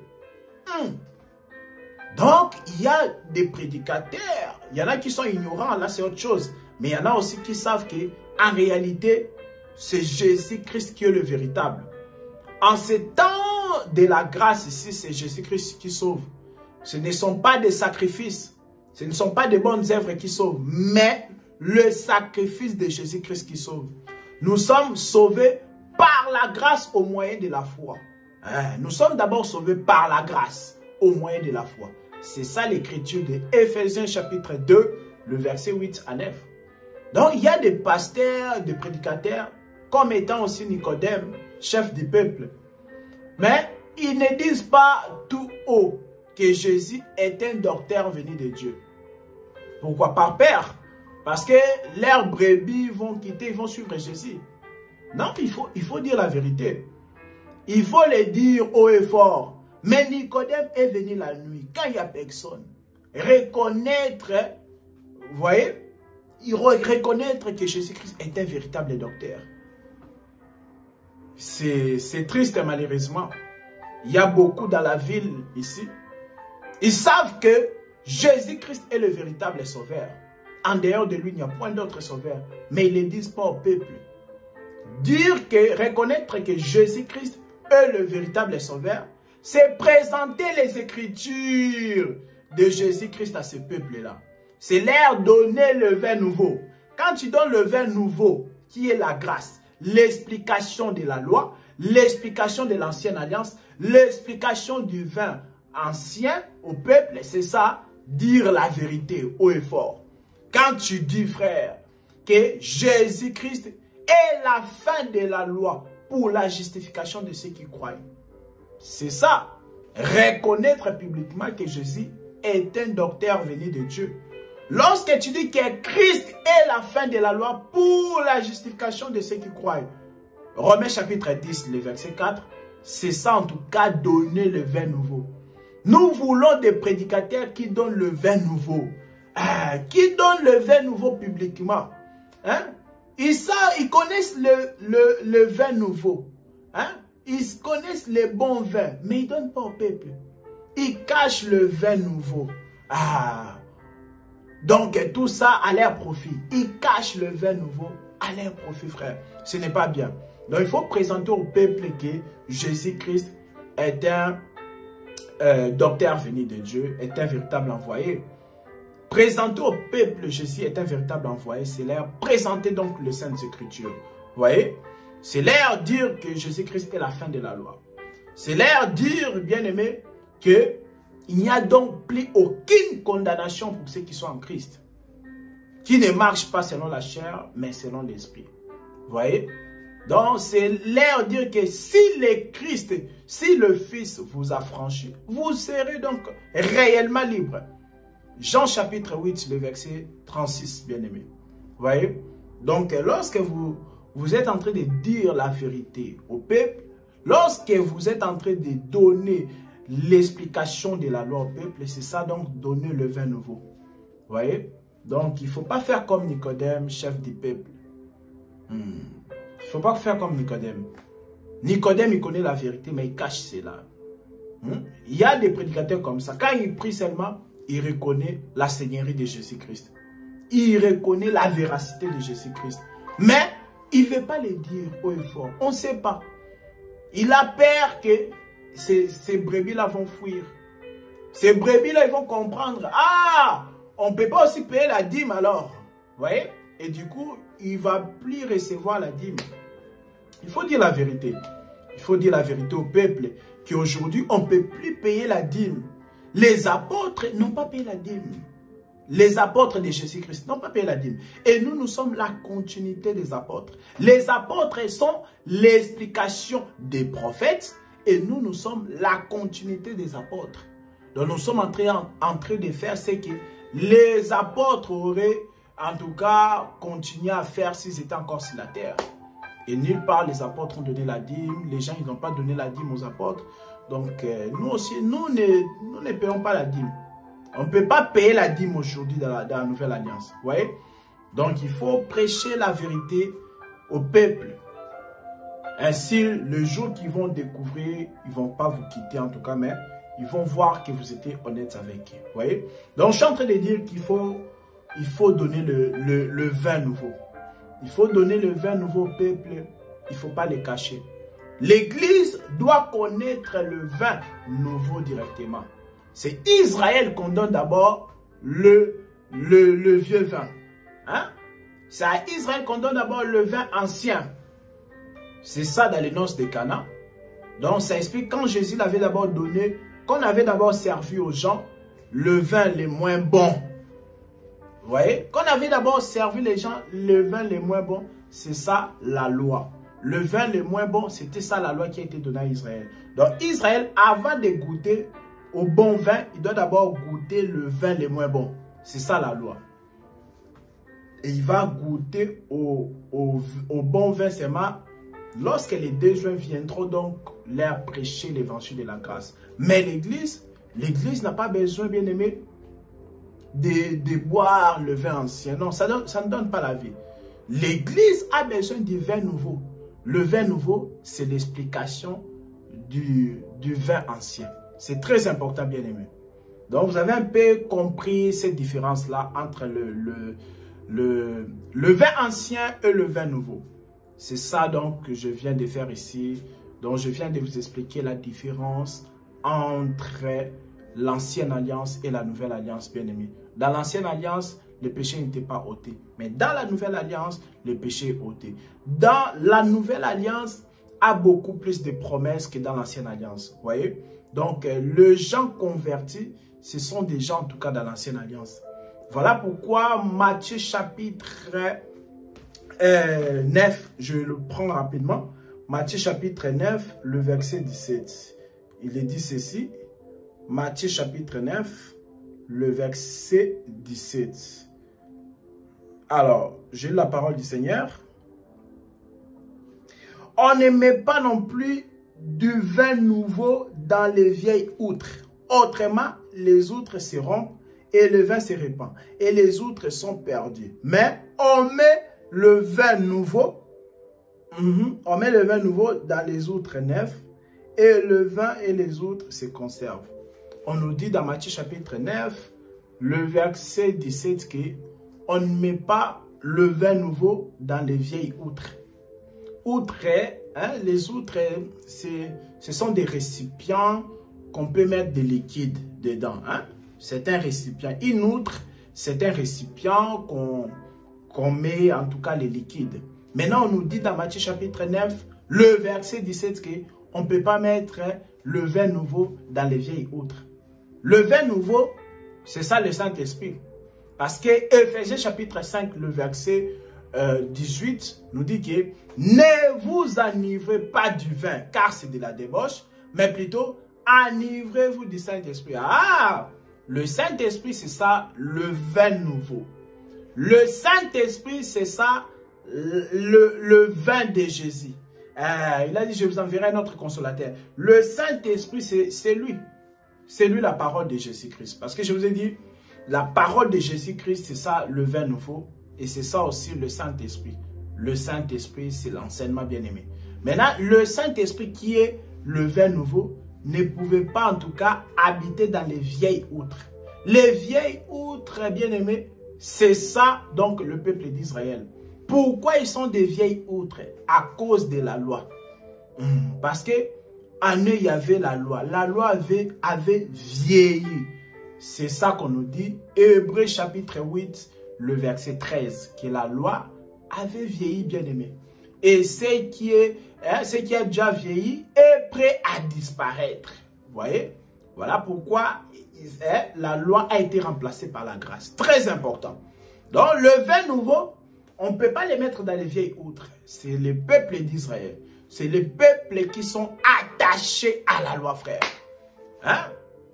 Speaker 1: Donc, il y a des prédicateurs. Il y en a qui sont ignorants, là c'est autre chose. Mais il y en a aussi qui savent qu'en réalité, c'est Jésus-Christ qui est le véritable. En ces temps de la grâce ici, c'est Jésus-Christ qui sauve. Ce ne sont pas des sacrifices. Ce ne sont pas des bonnes œuvres qui sauvent, mais le sacrifice de Jésus-Christ qui sauve. Nous sommes sauvés par la grâce au moyen de la foi. Nous sommes d'abord sauvés par la grâce au moyen de la foi. C'est ça l'écriture de Éphésiens chapitre 2, le verset 8 à 9. Donc il y a des pasteurs, des prédicateurs, comme étant aussi Nicodème, chef du peuple. Mais ils ne disent pas tout haut que Jésus est un docteur venu de Dieu. Pourquoi? Par peur. Parce que leurs brebis vont quitter, ils vont suivre Jésus. Non, il faut dire la vérité. Il faut le dire haut et fort. Mais Nicodème est venu la nuit, quand il n'y a personne. Reconnaître, vous voyez, reconnaître que Jésus-Christ est un véritable docteur. C'est triste malheureusement. Il y a beaucoup dans la ville ici. Ils savent que Jésus-Christ est le véritable sauveur. En dehors de lui, il n'y a point d'autre sauveur. Mais ils ne le disent pas au peuple. Reconnaître que Jésus-Christ est le véritable sauveur, c'est présenter les Écritures de Jésus-Christ à ce peuple-là. C'est leur donner le vin nouveau. Quand tu donnes le vin nouveau, qui est la grâce, l'explication de la loi, l'explication de l'ancienne alliance, l'explication du vin ancien au peuple, c'est ça, dire la vérité haut et fort. Quand tu dis, frère, que Jésus-Christ est la fin de la loi pour la justification de ceux qui croient, c'est ça, reconnaître publiquement que Jésus est un docteur venu de Dieu. Lorsque tu dis que Christ est la fin de la loi pour la justification de ceux qui croient, Romains chapitre 10, le verset 4, c'est ça en tout cas donner le vin nouveau. Nous voulons des prédicateurs qui donnent le vin nouveau. Qui donnent le vin nouveau publiquement. Ils connaissent le vin nouveau. Ils connaissent les bons vins, mais ils ne donnent pas au peuple. Ils cachent le vin nouveau. Donc tout ça à leur profit. Ils cachent le vin nouveau à leur profit, frère. Ce n'est pas bien. Donc il faut présenter au peuple que Jésus-Christ est un docteur venu de Dieu, est un véritable envoyé. Présenter au peuple Jésus est un véritable envoyé, c'est leur présenter donc les Saintes Écritures. Vous voyez? C'est leur dire que Jésus-Christ est la fin de la loi. C'est leur dire, bien aimé, qu'il n'y a donc plus aucune condamnation pour ceux qui sont en Christ, qui ne marchent pas selon la chair, mais selon l'esprit. Vous voyez? Donc, c'est leur dire que si le Christ, si le Fils vous a franchi, vous serez donc réellement libre. Jean chapitre 8, le verset 36, bien aimé. Vous voyez? Donc, lorsque vous êtes en train de dire la vérité au peuple, lorsque vous êtes en train de donner l'explication de la loi au peuple, c'est ça donc donner le vin nouveau. Vous voyez? Donc, il ne faut pas faire comme Nicodème, chef du peuple. Il ne faut pas faire comme Nicodème. Nicodème, il connaît la vérité, mais il cache cela. Il y a des prédicateurs comme ça. Quand il prie seulement, il reconnaît la seigneurie de Jésus-Christ. Il reconnaît la véracité de Jésus-Christ. Mais, il ne veut pas les dire haut et fort. On ne sait pas. Il a peur que ces brebis-là vont fuir. Ces brebis-là, ils vont comprendre. Ah, on ne peut pas aussi payer la dîme alors. Vous voyez? Et du coup, il ne va plus recevoir la dîme. Il faut dire la vérité. Il faut dire la vérité au peuple qu'aujourd'hui, on ne peut plus payer la dîme. Les apôtres n'ont pas payé la dîme. Les apôtres de Jésus-Christ n'ont pas payé la dîme. Et nous, nous sommes la continuité des apôtres. Les apôtres sont l'explication des prophètes. Et nous, nous sommes la continuité des apôtres. Donc, nous sommes en train de faire ce que les apôtres auraient, en tout cas, continué à faire s'ils étaient encore sur la terre. Et nulle part, les apôtres ont donné la dîme. Les gens, ils n'ont pas donné la dîme aux apôtres. Donc, nous aussi, nous ne payons pas la dîme. On ne peut pas payer la dîme aujourd'hui dans la Nouvelle Alliance. Vous voyez? Donc, il faut prêcher la vérité au peuple. Ainsi, le jour qu'ils vont découvrir, ils ne vont pas vous quitter en tout cas, mais ils vont voir que vous étiez honnête avec eux. Vous voyez? Donc, je suis en train de dire qu'il faut donner le vin nouveau. Il faut donner le vin nouveau au peuple. Il ne faut pas les cacher. L'Église doit connaître le vin nouveau directement. C'est Israël qu'on donne d'abord le vieux vin. Hein? C'est à Israël qu'on donne d'abord le vin ancien. C'est ça dans les noces de Cana. Donc ça explique quand Jésus l'avait d'abord donné, qu'on avait d'abord servi aux gens le vin les moins bons. Vous voyez? Qu'on avait d'abord servi les gens le vin les moins bons, c'est ça la loi. Le vin les moins bons, c'était ça la loi qui a été donnée à Israël. Donc Israël, avant de goûter au bon vin, il doit d'abord goûter le vin les moins bons. C'est ça la loi. Et il va goûter au bon vin seulement lorsque les deux juins viendront donc leur prêcher l'évangile de la grâce. Mais l'Église n'a pas besoin, bien aimé, de boire le vin ancien. Non, ça ne donne pas la vie. L'Église a besoin du vin nouveau. Le vin nouveau, c'est l'explication du vin ancien. C'est très important, bien aimé. Donc, vous avez un peu compris cette différence-là entre le vin ancien et le vin nouveau. C'est ça donc que je viens de faire ici. Donc, je viens de vous expliquer la différence entre l'ancienne alliance et la nouvelle alliance, bien aimé. Dans l'ancienne alliance, le péché n'était pas ôté. Mais dans la nouvelle alliance, le péché est ôté. Dans la nouvelle alliance, a beaucoup plus de promesses que dans l'ancienne alliance. Vous voyez? Donc, les gens convertis, ce sont des gens, en tout cas, dans l'ancienne alliance. Voilà pourquoi Matthieu chapitre 9, je le prends rapidement. Matthieu chapitre 9, le verset 17. Il est dit ceci. Matthieu chapitre 9, le verset 17. Alors, j'ai la parole du Seigneur. On ne met pas non plus du vin nouveau dans les vieilles outres. Autrement, les outres se rompent et le vin se répand. Et les outres sont perdues. Mais on met le vin nouveau. On met le vin nouveau dans les outres neuves. Et le vin et les outres se conservent. On nous dit dans Matthieu chapitre 9, le verset 17 qu'on ne met pas le vin nouveau dans les vieilles outres. Outres, hein, les outres, ce sont des récipients qu'on peut mettre des liquides dedans. Hein. C'est un récipient. Une outre, c'est un récipient qu'on met en tout cas les liquides. Maintenant, on nous dit dans Matthieu chapitre 9, le verset 17 qu'on ne peut pas mettre le vin nouveau dans les vieilles outres. Le vin nouveau, c'est ça le Saint-Esprit. Parce que Éphésiens chapitre 5, le verset 18 nous dit que ne vous enivrez pas du vin, car c'est de la débauche, mais plutôt enivrez-vous du Saint-Esprit. Ah, le Saint-Esprit, c'est ça, le vin nouveau. Le Saint-Esprit, c'est ça, le vin de Jésus. Il a dit, je vous enverrai un autre consolateur. Le Saint-Esprit, c'est lui. C'est lui la parole de Jésus-Christ. Parce que je vous ai dit, la parole de Jésus-Christ, c'est ça le vin nouveau. Et c'est ça aussi le Saint-Esprit. Le Saint-Esprit, c'est l'enseignement bien-aimé. Maintenant, le Saint-Esprit qui est le vin nouveau ne pouvait pas en tout cas habiter dans les vieilles outres. Les vieilles outres, bien-aimés, c'est ça donc le peuple d'Israël. Pourquoi ils sont des vieilles outres? À cause de la loi. Parce que en eux, il y avait la loi. La loi avait vieilli. C'est ça qu'on nous dit. Hébreux chapitre 8, le verset 13. Que la loi avait vieilli, bien aimé. Et ce qui a déjà vieilli est prêt à disparaître. Vous voyez? Voilà pourquoi la loi a été remplacée par la grâce. Très important. Donc, le vin nouveau, on ne peut pas les mettre dans les vieilles outres. C'est le peuple d'Israël. C'est les peuples qui sont attachés à la loi, frère. Hein?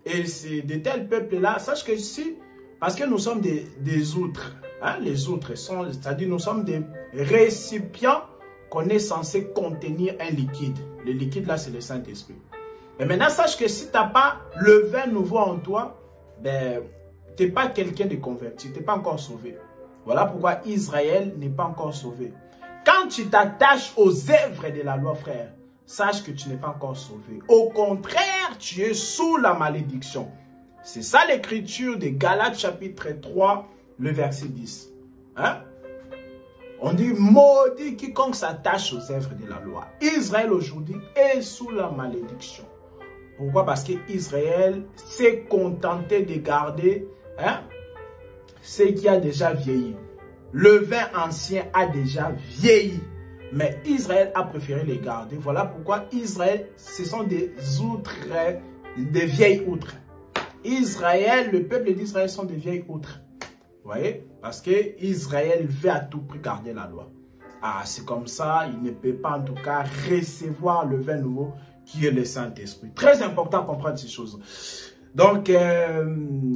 Speaker 1: Et c'est de tels peuples-là, sache que si, parce que nous sommes des outres, hein? Les outres, c'est-à-dire nous sommes des récipients qu'on est censé contenir un liquide. Le liquide, là, c'est le Saint-Esprit. Et maintenant, sache que si tu n'as pas le vin nouveau en toi, ben, tu n'es pas quelqu'un de converti, tu n'es pas encore sauvé. Voilà pourquoi Israël n'est pas encore sauvé. Quand tu t'attaches aux œuvres de la loi, frère, sache que tu n'es pas encore sauvé. Au contraire, tu es sous la malédiction. C'est ça l'écriture de Galates chapitre 3, le verset 10. Hein? On dit, maudit quiconque s'attache aux œuvres de la loi. Israël aujourd'hui est sous la malédiction. Pourquoi? Parce qu'Israël s'est contenté de garder ce qui a déjà vieilli. Le vin ancien a déjà vieilli. Mais Israël a préféré les garder. Voilà pourquoi Israël, ce sont des outres, des vieilles outres. Israël, le peuple d'Israël sont des vieilles outres. Vous voyez? Parce que Israël veut à tout prix garder la loi. Ah, c'est comme ça, il ne peut pas en tout cas recevoir le vin nouveau qui est le Saint-Esprit. Très important de comprendre ces choses. Donc,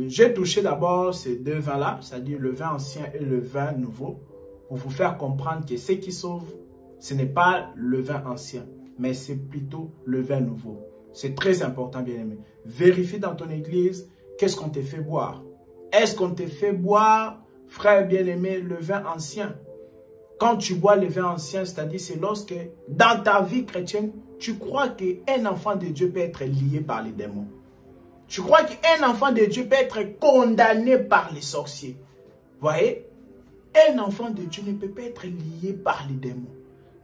Speaker 1: j'ai touché d'abord ces deux vins-là, c'est-à-dire le vin ancien et le vin nouveau, pour vous faire comprendre que ce qui sauve, ce n'est pas le vin ancien, mais c'est plutôt le vin nouveau. C'est très important, bien aimé. Vérifie dans ton église, qu'est-ce qu'on te fait boire. Est-ce qu'on te fait boire, frère bien-aimé, le vin ancien? Quand tu bois le vin ancien, c'est-à-dire c'est lorsque, dans ta vie chrétienne, tu crois qu'un enfant de Dieu peut être lié par les démons. Tu crois qu'un enfant de Dieu peut être condamné par les sorciers. Vous voyez? Un enfant de Dieu ne peut pas être lié par les démons.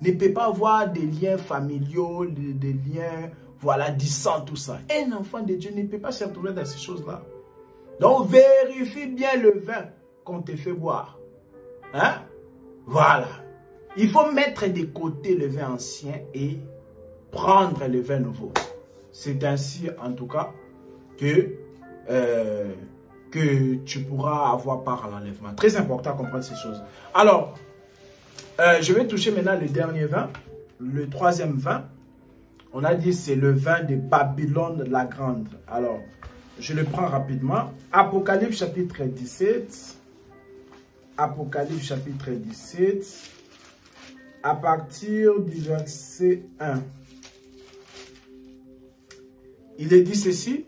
Speaker 1: Ne peut pas avoir des liens familiaux, des liens, voilà, du sang, tout ça. Un enfant de Dieu ne peut pas se retrouver dans ces choses-là. Donc, vérifie bien le vin qu'on te fait boire. Hein? Voilà. Il faut mettre de côté le vin ancien et prendre le vin nouveau. C'est ainsi, en tout cas, que tu pourras avoir part à l'enlèvement. Très important de comprendre ces choses. Alors, je vais toucher maintenant le dernier vin, le troisième vin. On a dit c'est le vin de Babylone la Grande. Alors, je le prends rapidement. Apocalypse chapitre 17. Apocalypse chapitre 17. À partir du verset 1. Il est dit ceci.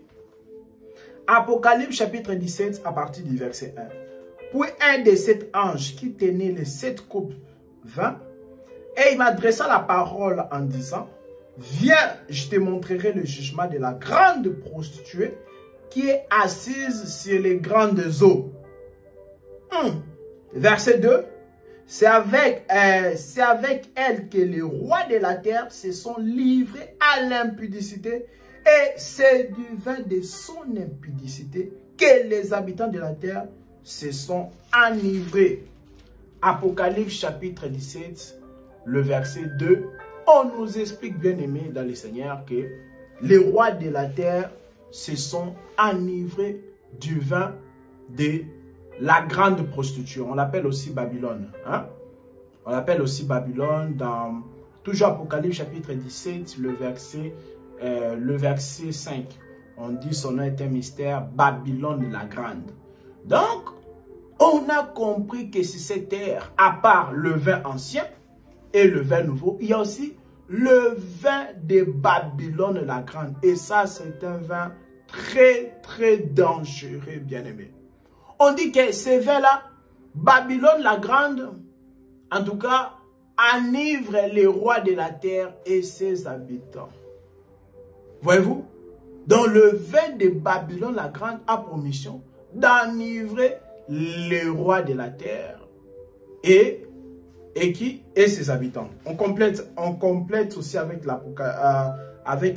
Speaker 1: Apocalypse chapitre 17 à partir du verset 1. Puis un des 7 anges qui tenait les 7 coupes vint et il m'adressa la parole en disant: viens, je te montrerai le jugement de la grande prostituée qui est assise sur les grandes eaux. Verset 2. C'est avec elle que les rois de la terre se sont livrés à l'impudicité, et c'est du vin de son impudicité que les habitants de la terre se sont enivrés. Apocalypse chapitre 17, le verset 2, on nous explique, bien aimé dans le Seigneur, que les rois de la terre se sont enivrés du vin de la grande prostituée. On l'appelle aussi Babylone. Hein? On l'appelle aussi Babylone dans toujours Apocalypse chapitre 17, le verset 5. On dit son nom est un mystère, Babylone la Grande. Donc, on a compris que sur cette terre, à part le vin ancien et le vin nouveau, il y a aussi le vin de Babylone la Grande. Et ça, c'est un vin très, très dangereux, bien aimé. On dit que ce vin-là, Babylone la Grande, en tout cas, enivre les rois de la terre et ses habitants. Voyez-vous? Donc le vin de Babylone la Grande a pour mission d'enivrer les rois de la terre et et ses habitants. On complète aussi avec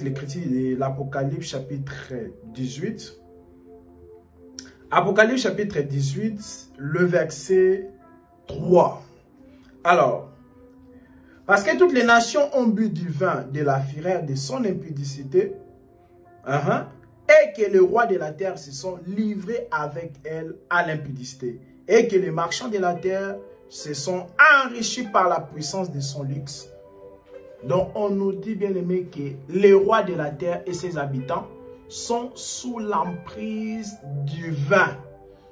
Speaker 1: l'écriture de l'Apocalypse chapitre 18. Apocalypse chapitre 18, le verset 3. Alors, parce que toutes les nations ont bu du vin de la fureur de son impudicité, et que les rois de la terre se sont livrés avec elle à l'impudicité, et que les marchands de la terre se sont enrichis par la puissance de son luxe. Donc on nous dit bien aimé que les rois de la terre et ses habitants sont sous l'emprise du vin,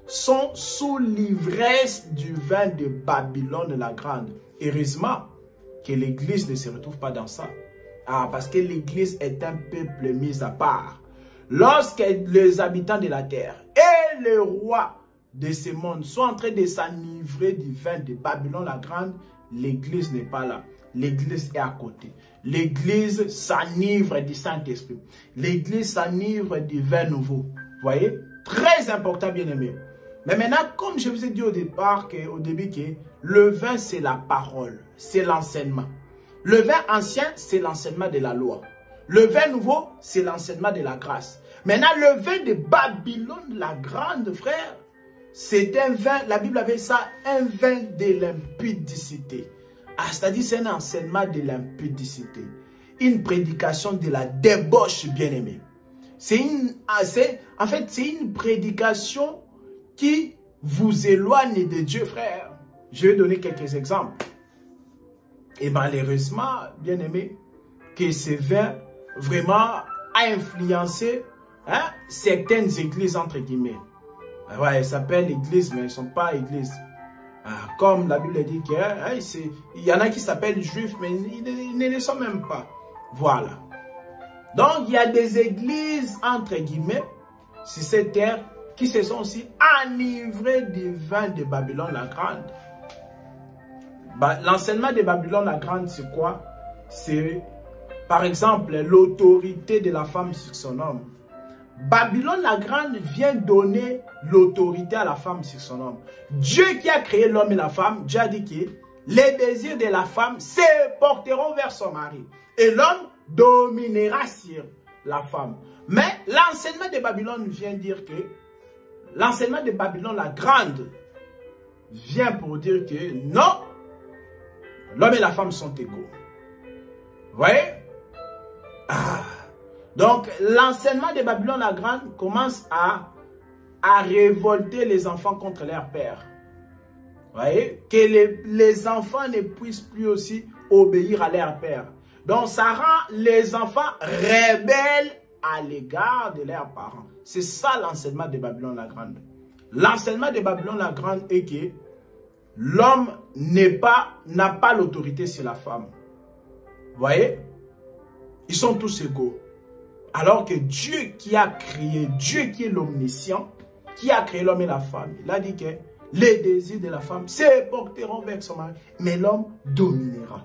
Speaker 1: sont sous l'ivresse du vin de Babylone la Grande. Heureusement que l'Église ne se retrouve pas dans ça. Parce que l'Église est un peuple mis à part. Lorsque les habitants de la terre et les rois de ce monde sont en train de s'enivrer du vin de Babylone la Grande, l'Église n'est pas là. L'Église est à côté. L'Église s'enivre du Saint-Esprit. L'Église s'enivre du vin nouveau. Vous voyez? Très important, bien aimé. Mais maintenant, comme je vous ai dit au début, que le vin, c'est la parole. C'est l'enseignement. Le vin ancien, c'est l'enseignement de la loi. Le vin nouveau, c'est l'enseignement de la grâce. Maintenant, le vin de Babylone la Grande, frère, c'est un vin, la Bible avait ça, un vin de l'impudicité. C'est-à-dire, c'est un enseignement de l'impudicité. Une prédication de la débauche, bien-aimée. En fait, c'est une prédication qui vous éloigne de Dieu, frère. Je vais donner quelques exemples. Et malheureusement, bien-aimé, que ce vin vraiment a influencé certaines églises, entre guillemets. Ouais, elles s'appellent églises, mais elles ne sont pas églises. Comme la Bible dit qu'il y en a qui s'appellent juifs, mais ils ne le sont même pas. Voilà. Donc, il y a des églises, entre guillemets, sur cette terre, qui se sont aussi enivrées du vin de Babylone la Grande. L'enseignement de Babylone la Grande, c'est quoi? C'est, par exemple, l'autorité de la femme sur son homme. Babylone la Grande vient donner l'autorité à la femme sur son homme. Dieu qui a créé l'homme et la femme, Dieu a dit que les désirs de la femme se porteront vers son mari. Et l'homme dominera sur la femme. Mais l'enseignement de Babylone vient dire que l'enseignement de Babylone la Grande vient pour dire que non, l'homme et la femme sont égaux. Vous voyez? Donc, l'enseignement de Babylone la Grande commence à révolter les enfants contre leur père. Vous voyez? Que les enfants ne puissent plus aussi obéir à leur père. Donc, ça rend les enfants rebelles à l'égard de leurs parents. C'est ça l'enseignement de Babylone la Grande. L'enseignement de Babylone la Grande est que l'homme n'a pas l'autorité sur la femme. Vous voyez? Ils sont tous égaux. Alors que Dieu qui a créé, Dieu qui est l'omniscient, qui a créé l'homme et la femme, il a dit que les désirs de la femme se porteront vers son mari, mais l'homme dominera.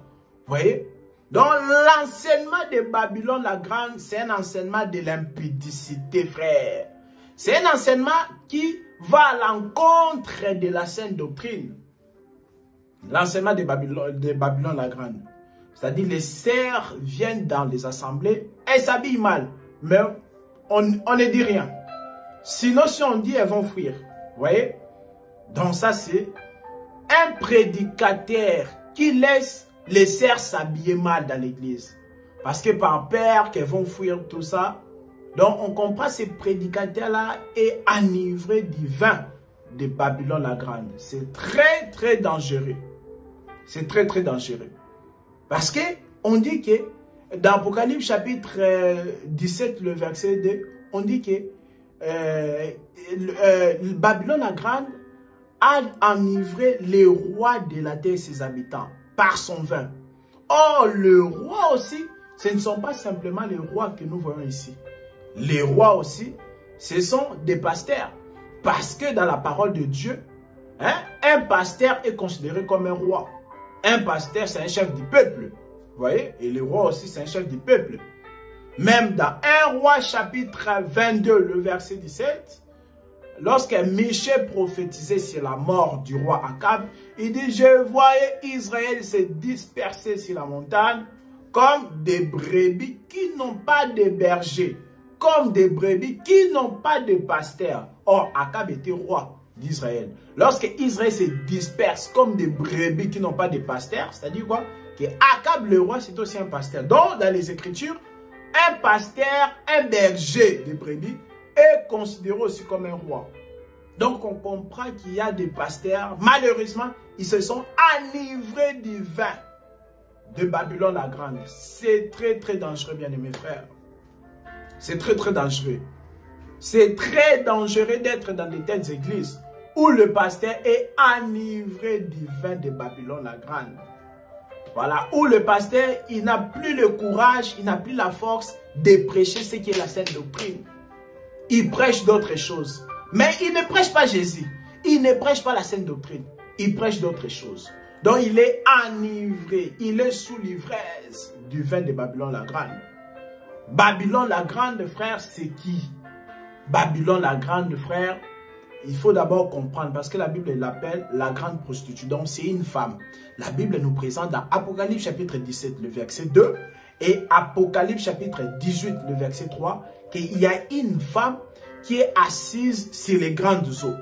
Speaker 1: Vous voyez? Donc l'enseignement de Babylone la Grande, c'est un enseignement de l'impudicité, frère. C'est un enseignement qui va à l'encontre de la saine doctrine. L'enseignement de Babylone la Grande. C'est-à-dire les sœurs viennent dans les assemblées, elles s'habillent mal, mais on ne dit rien. Sinon, si on dit, elles vont fuir. Vous voyez? Donc ça, c'est un prédicateur qui laisse les sœurs s'habiller mal dans l'église. Parce que par peur qu'elles vont fuir tout ça. Donc on comprend ces prédicateurs-là est enivré du vin de Babylone la Grande. C'est très, très dangereux. C'est très, très dangereux. Parce que on dit que dans Apocalypse chapitre 17, le verset 2, on dit que Babylone la Grande a enivré les rois de la terre et ses habitants par son vin. Or, le roi aussi, ce ne sont pas simplement les rois que nous voyons ici. Les rois aussi, ce sont des pasteurs. Parce que dans la parole de Dieu, un pasteur est considéré comme un roi. Un pasteur, c'est un chef du peuple. Vous voyez? Et le roi aussi, c'est un chef du peuple. Même dans 1 Roi chapitre 22, le verset 17, lorsque Michée prophétisait sur la mort du roi Akab, il dit, je voyais Israël se disperser sur la montagne comme des brebis qui n'ont pas de berger, comme des brebis qui n'ont pas de pasteur. Or, Akab était roi d'Israël. Lorsque Israël se disperse comme des brebis qui n'ont pas de pasteur, c'est-à-dire quoi? Que Akab le roi, c'est aussi un pasteur. Donc, dans les Écritures, un pasteur, un berger de brebis est considéré aussi comme un roi. Donc, on comprend qu'il y a des pasteurs, malheureusement, ils se sont enivrés du vin de Babylone la Grande. C'est très, très dangereux, bien aimés frères. C'est très, très dangereux. C'est très dangereux d'être dans de telles églises où le pasteur est enivré du vin de Babylone la Grande. Voilà, où le pasteur, il n'a plus le courage, il n'a plus la force de prêcher ce qui est la sainte doctrine. Il prêche d'autres choses. Mais il ne prêche pas Jésus. Il ne prêche pas la sainte doctrine. Il prêche d'autres choses. Donc il est enivré. Il est sous l'ivresse du vin de Babylone la Grande. Babylone la Grande, frère, c'est qui? Babylone la Grande, frère, il faut d'abord comprendre, parce que la Bible l'appelle la grande prostituée. Donc c'est une femme. La Bible nous présente dans Apocalypse chapitre 17, le verset 2, et Apocalypse chapitre 18, le verset 3, qu'il y a une femme qui est assise sur les grandes eaux.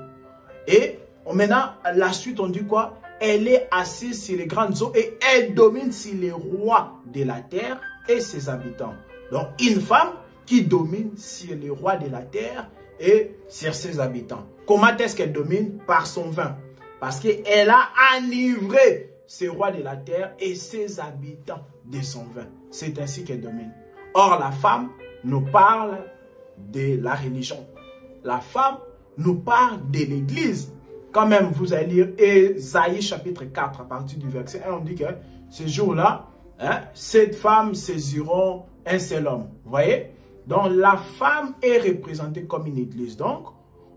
Speaker 1: Et maintenant, la suite, on dit quoi? Elle est assise sur les grandes eaux et elle domine sur les rois de la terre et ses habitants. Donc, une femme qui domine sur les rois de la terre et sur ses habitants. Comment est-ce qu'elle domine? Par son vin. Parce qu'elle a enivré ces rois de la terre et ses habitants de son vin. C'est ainsi qu'elle domine. Or, la femme nous parle de la religion. La femme nous parle de l'église. Quand même, vous allez lire Ésaïe chapitre 4 à partir du verset 1, on dit que ce jour-là, cette femme saisiront un seul homme. Vous voyez? Donc, la femme est représentée comme une église. Donc,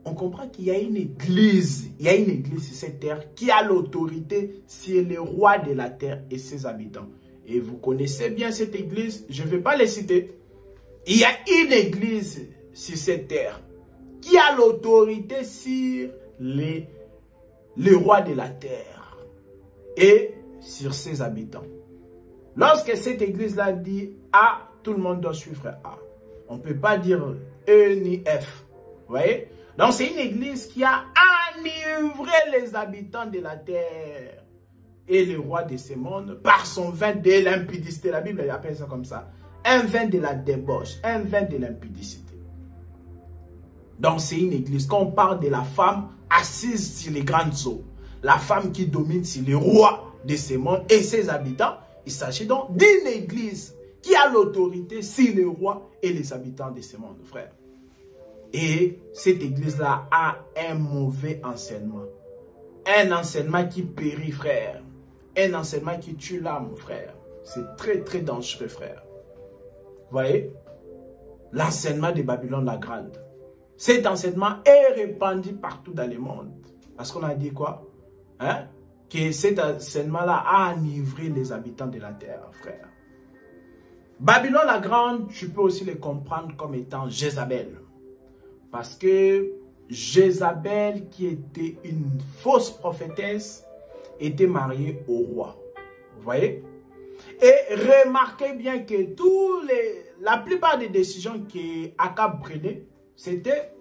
Speaker 1: on comprend qu'il y a une église. Il y a une église sur cette terre qui a l'autorité sur les rois de la terre et ses habitants. Et vous connaissez bien cette église. Je ne vais pas les citer. Il y a une église sur cette terre qui a l'autorité sur les rois de la terre et sur ses habitants. Lorsque cette église-là dit A, tout le monde doit suivre A. On ne peut pas dire E ni F. Vous voyez? Donc c'est une église qui a enivré les habitants de la terre et les rois de ce monde par son vin de l'impudicité. La Bible appelle ça comme ça. Un vin de la débauche, un vin de l'impudicité. Donc c'est une église. Quand on parle de la femme assise sur les grandes eaux, la femme qui domine sur les rois de ce monde et ses habitants, il s'agit donc d'une église qui a l'autorité sur les rois et les habitants de ce monde, frère. Et cette église-là a un mauvais enseignement. Un enseignement qui périt, frère. Un enseignement qui tue l'âme, frère. C'est très, très dangereux, frère. Vous voyez? L'enseignement de Babylone la Grande. Cet enseignement est répandu partout dans le monde. Parce qu'on a dit quoi? Que cet enseignement-là a enivré les habitants de la terre, frère. Babylone la Grande, tu peux aussi les comprendre comme étant Jézabel. Parce que Jézabel, qui était une fausse prophétesse, était mariée au roi. Vous voyez? Et remarquez bien que la plupart des décisions qu'Akab prenait, c'était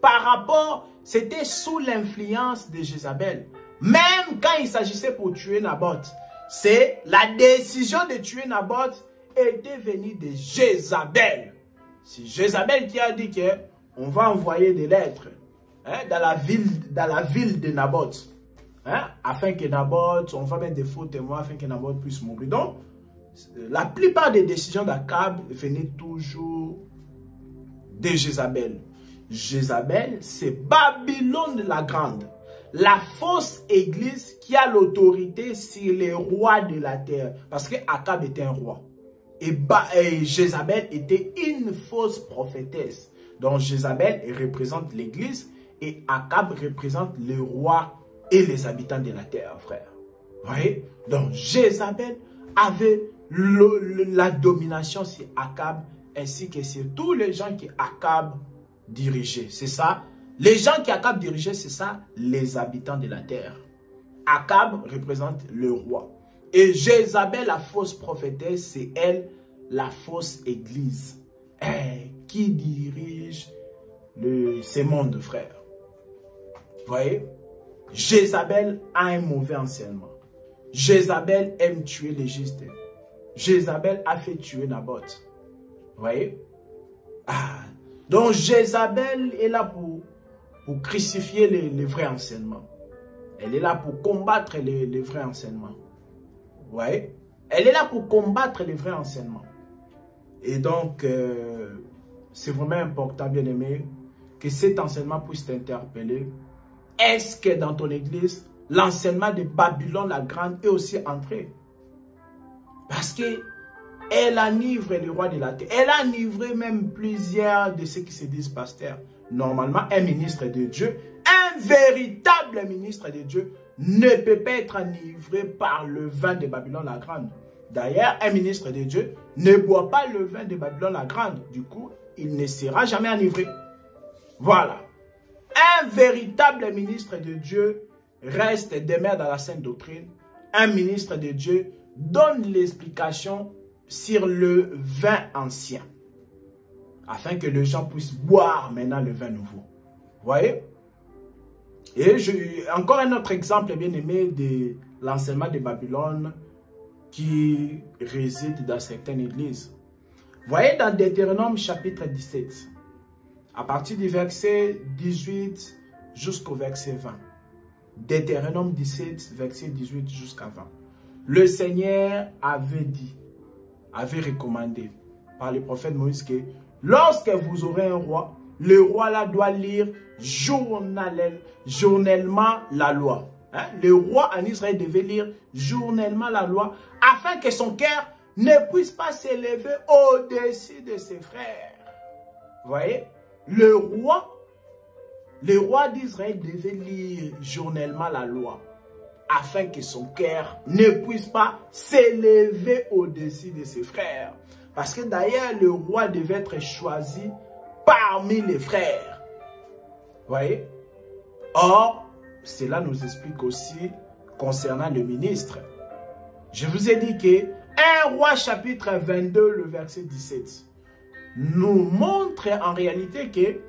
Speaker 1: c'était sous l'influence de Jézabel. Même quand il s'agissait pour tuer Naboth, c'est la décision de tuer Naboth était venue de Jézabel. C'est Jézabel qui a dit qu'on va envoyer des lettres dans la ville de Naboth. Afin que Naboth, on va mettre des faux témoins afin que Naboth puisse mourir. Donc, la plupart des décisions d'Akab venaient toujours de Jézabel. Jézabel, c'est Babylone la Grande. La fausse église qui a l'autorité sur les rois de la terre. Parce que Akab était un roi. Et Jézabel était une fausse prophétesse. Donc Jézabel représente l'église et Akab représente les rois et les habitants de la terre, frère. Vous voyez? Donc Jézabel avait la domination sur Akab ainsi que sur tous les gens qui Akab dirigeait. C'est ça Les gens qui Akab dirigeait, c'est ça, les habitants de la terre. Akab représente le roi. Et Jézabel, la fausse prophétesse, c'est elle, la fausse église, qui dirige ces mondes, frères. Vous voyez? Jézabel a un mauvais enseignement. Jézabel aime tuer les justes. Jézabel a fait tuer Naboth. Vous voyez? Donc Jézabel est là pour crucifier les vrais enseignements. Elle est là pour combattre les vrais enseignements. Vous voyez? Elle est là pour combattre les vrais enseignements. Et donc, c'est vraiment important, bien aimé, que cet enseignement puisse t'interpeller. Est-ce que dans ton église, l'enseignement de Babylone la Grande est aussi entré? Parce que elle enivre les rois de la terre. Elle a enivré même plusieurs de ceux qui se disent pasteurs. Normalement, un ministre de Dieu, un véritable ministre de Dieu, ne peut pas être enivré par le vin de Babylone la Grande. D'ailleurs, un ministre de Dieu ne boit pas le vin de Babylone la Grande. Du coup, il ne sera jamais enivré. Voilà. Un véritable ministre de Dieu reste demeure dans la sainte doctrine. Un ministre de Dieu donne l'explication sur le vin ancien, afin que les gens puissent boire maintenant le vin nouveau. Vous voyez? Et encore un autre exemple bien aimé de l'enseignement de Babylone qui réside dans certaines églises. Vous voyez dans Deutéronome chapitre 17, à partir du verset 18 jusqu'au verset 20. Deutéronome 17, verset 18 jusqu'à 20. Le Seigneur avait dit, avait recommandé par le prophète Moïse que lorsque vous aurez un roi, le roi là doit lire journellement la loi. Le roi en Israël devait lire journellement la loi afin que son cœur ne puisse pas s'élever au-dessus de ses frères. Vous voyez? Le roi d'Israël devait lire journellement la loi afin que son cœur ne puisse pas s'élever au-dessus de ses frères. Parce que d'ailleurs, le roi devait être choisi parmi les frères. Vous voyez? Or, cela nous explique aussi concernant le ministre. Je vous ai dit que 1 Roi chapitre 22, le verset 17, nous montre en réalité que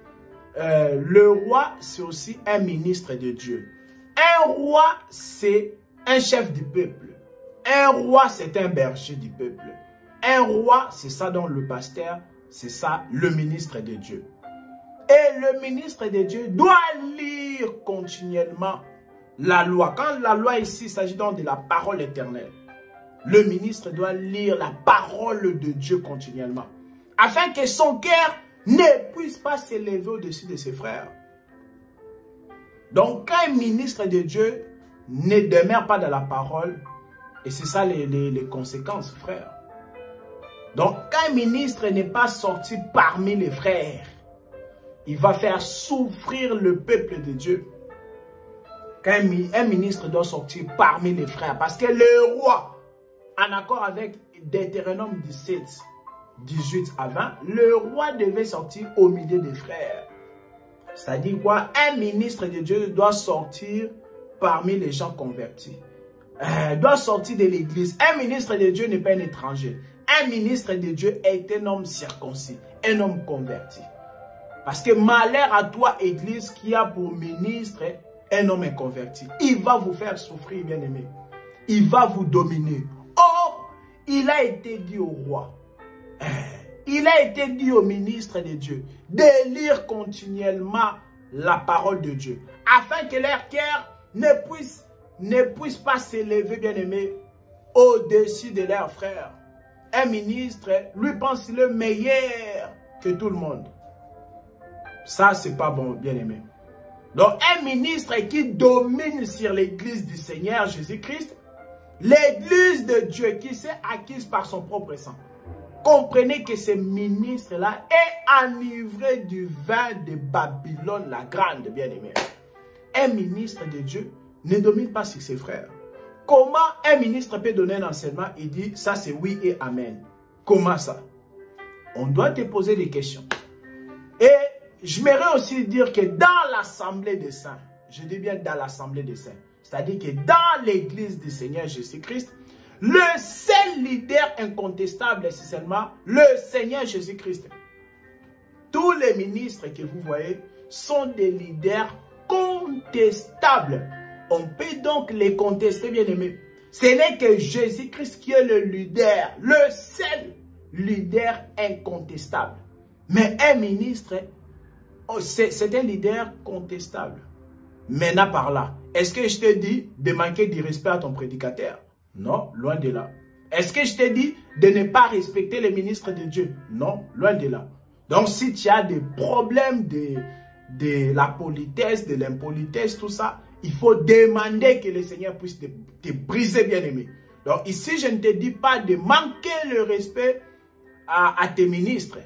Speaker 1: le roi, c'est aussi un ministre de Dieu. Un roi, c'est un chef du peuple. Un roi, c'est un berger du peuple. Un roi, c'est ça dans le pasteur, c'est ça le ministre de Dieu. Et le ministre de Dieu doit lire continuellement la loi. Quand la loi ici, il s'agit donc de la parole éternelle. Le ministre doit lire la parole de Dieu continuellement. Afin que son cœur ne puisse pas s'élever au-dessus de ses frères. Donc, quand un ministre de Dieu ne demeure pas dans la parole, et c'est ça les conséquences, frères. Donc, quand un ministre n'est pas sorti parmi les frères, il va faire souffrir le peuple de Dieu. Quand un ministre doit sortir parmi les frères, parce que le roi, en accord avec Deutéronome 17, 18 à 20, le roi devait sortir au milieu des frères. C'est-à-dire quoi? Un ministre de Dieu doit sortir parmi les gens convertis. Doit sortir de l'église. Un ministre de Dieu n'est pas un étranger. Un ministre de Dieu est un homme circoncis, un homme converti. Parce que malheur à toi, église, qui a pour ministre un homme inconverti. Il va vous faire souffrir, bien aimé. Il va vous dominer. Or, il a été dit au roi, il a été dit au ministre de Dieu de lire continuellement la parole de Dieu, afin que leur cœur ne puisse pas s'élever, bien aimé, au-dessus de leurs frères. Un ministre, lui, pense qu'il est meilleur que tout le monde. Ça, c'est pas bon, bien aimé. Donc, un ministre qui domine sur l'église du Seigneur Jésus-Christ, l'église de Dieu qui s'est acquise par son propre sang. Comprenez que ce ministre-là est enivré du vin de Babylone la Grande, bien aimé. Un ministre de Dieu ne domine pas sur ses frères. Comment un ministre peut donner un enseignement et dire ça c'est oui et amen? Comment ça? On doit te poser des questions. Et j'aimerais aussi dire que dans l'assemblée des saints, je dis bien dans l'assemblée des saints, c'est-à-dire que dans l'église du Seigneur Jésus-Christ, le seul leader incontestable, c'est seulement le Seigneur Jésus-Christ. Tous les ministres que vous voyez sont des leaders contestables. On peut donc les contester, bien aimés. Ce n'est que Jésus-Christ qui est le leader, le seul leader incontestable. Mais un ministre, c'est un leader contestable. Maintenant par là, est-ce que je te dis de manquer de respect à ton prédicateur? Non, loin de là. Est-ce que je te dis de ne pas respecter les ministres de Dieu? Non, loin de là. Donc si tu as des problèmes de la politesse, de l'impolitesse, tout ça, il faut demander que le Seigneur puisse te briser, bien-aimé. Donc ici, je ne te dis pas de manquer le respect à tes ministres.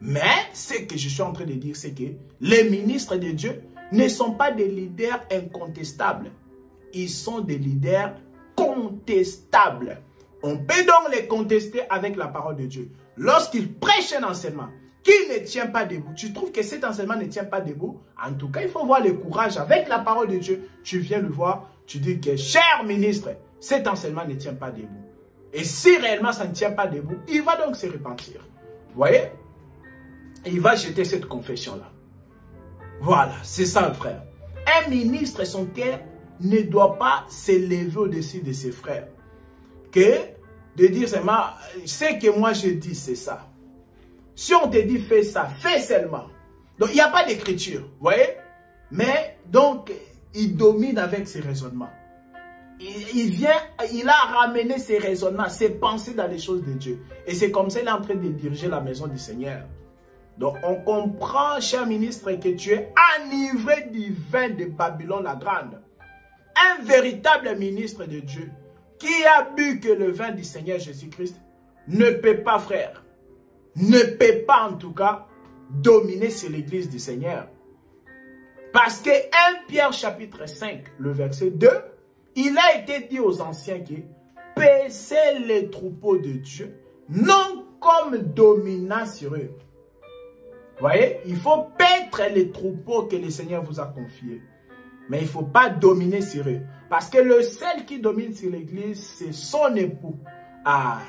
Speaker 1: Mais ce que je suis en train de dire, c'est que les ministres de Dieu ne sont pas des leaders incontestables. Ils sont des leaders contestables. On peut donc les contester avec la parole de Dieu. Lorsqu'ils prêchent un enseignement qui ne tient pas debout, tu trouves que cet enseignement ne tient pas debout, en tout cas, il faut voir le courage avec la parole de Dieu. Tu viens le voir, tu dis que, cher ministre, cet enseignement ne tient pas debout. Et si réellement ça ne tient pas debout, il va donc se repentir. Vous voyez? Et il va jeter cette confession-là. Voilà, c'est ça, frère. Un ministre, son cœur ne doit pas s'élever au-dessus de ses frères. Que de dire seulement, ce que moi je dis, c'est ça. Si on te dit fais ça, fais seulement. Donc il n'y a pas d'écriture, vous voyez? Mais donc, il domine avec ses raisonnements. Il a ramené ses raisonnements, ses pensées dans les choses de Dieu. Et c'est comme ça qu'il est en train de diriger la maison du Seigneur. Donc on comprend, cher ministre, que tu es enivré du vin de Babylone la Grande. Un véritable ministre de Dieu qui a bu que le vin du Seigneur Jésus-Christ ne peut pas, frère, ne peut pas en tout cas dominer sur l'église du Seigneur. Parce que 1 Pierre chapitre 5, le verset 2, il a été dit aux anciens que paissez les troupeaux de Dieu, non comme dominant sur eux. Vous voyez, il faut paître les troupeaux que le Seigneur vous a confiés. Mais il ne faut pas dominer sur eux. Parce que le seul qui domine sur l'église, c'est son époux. Ah,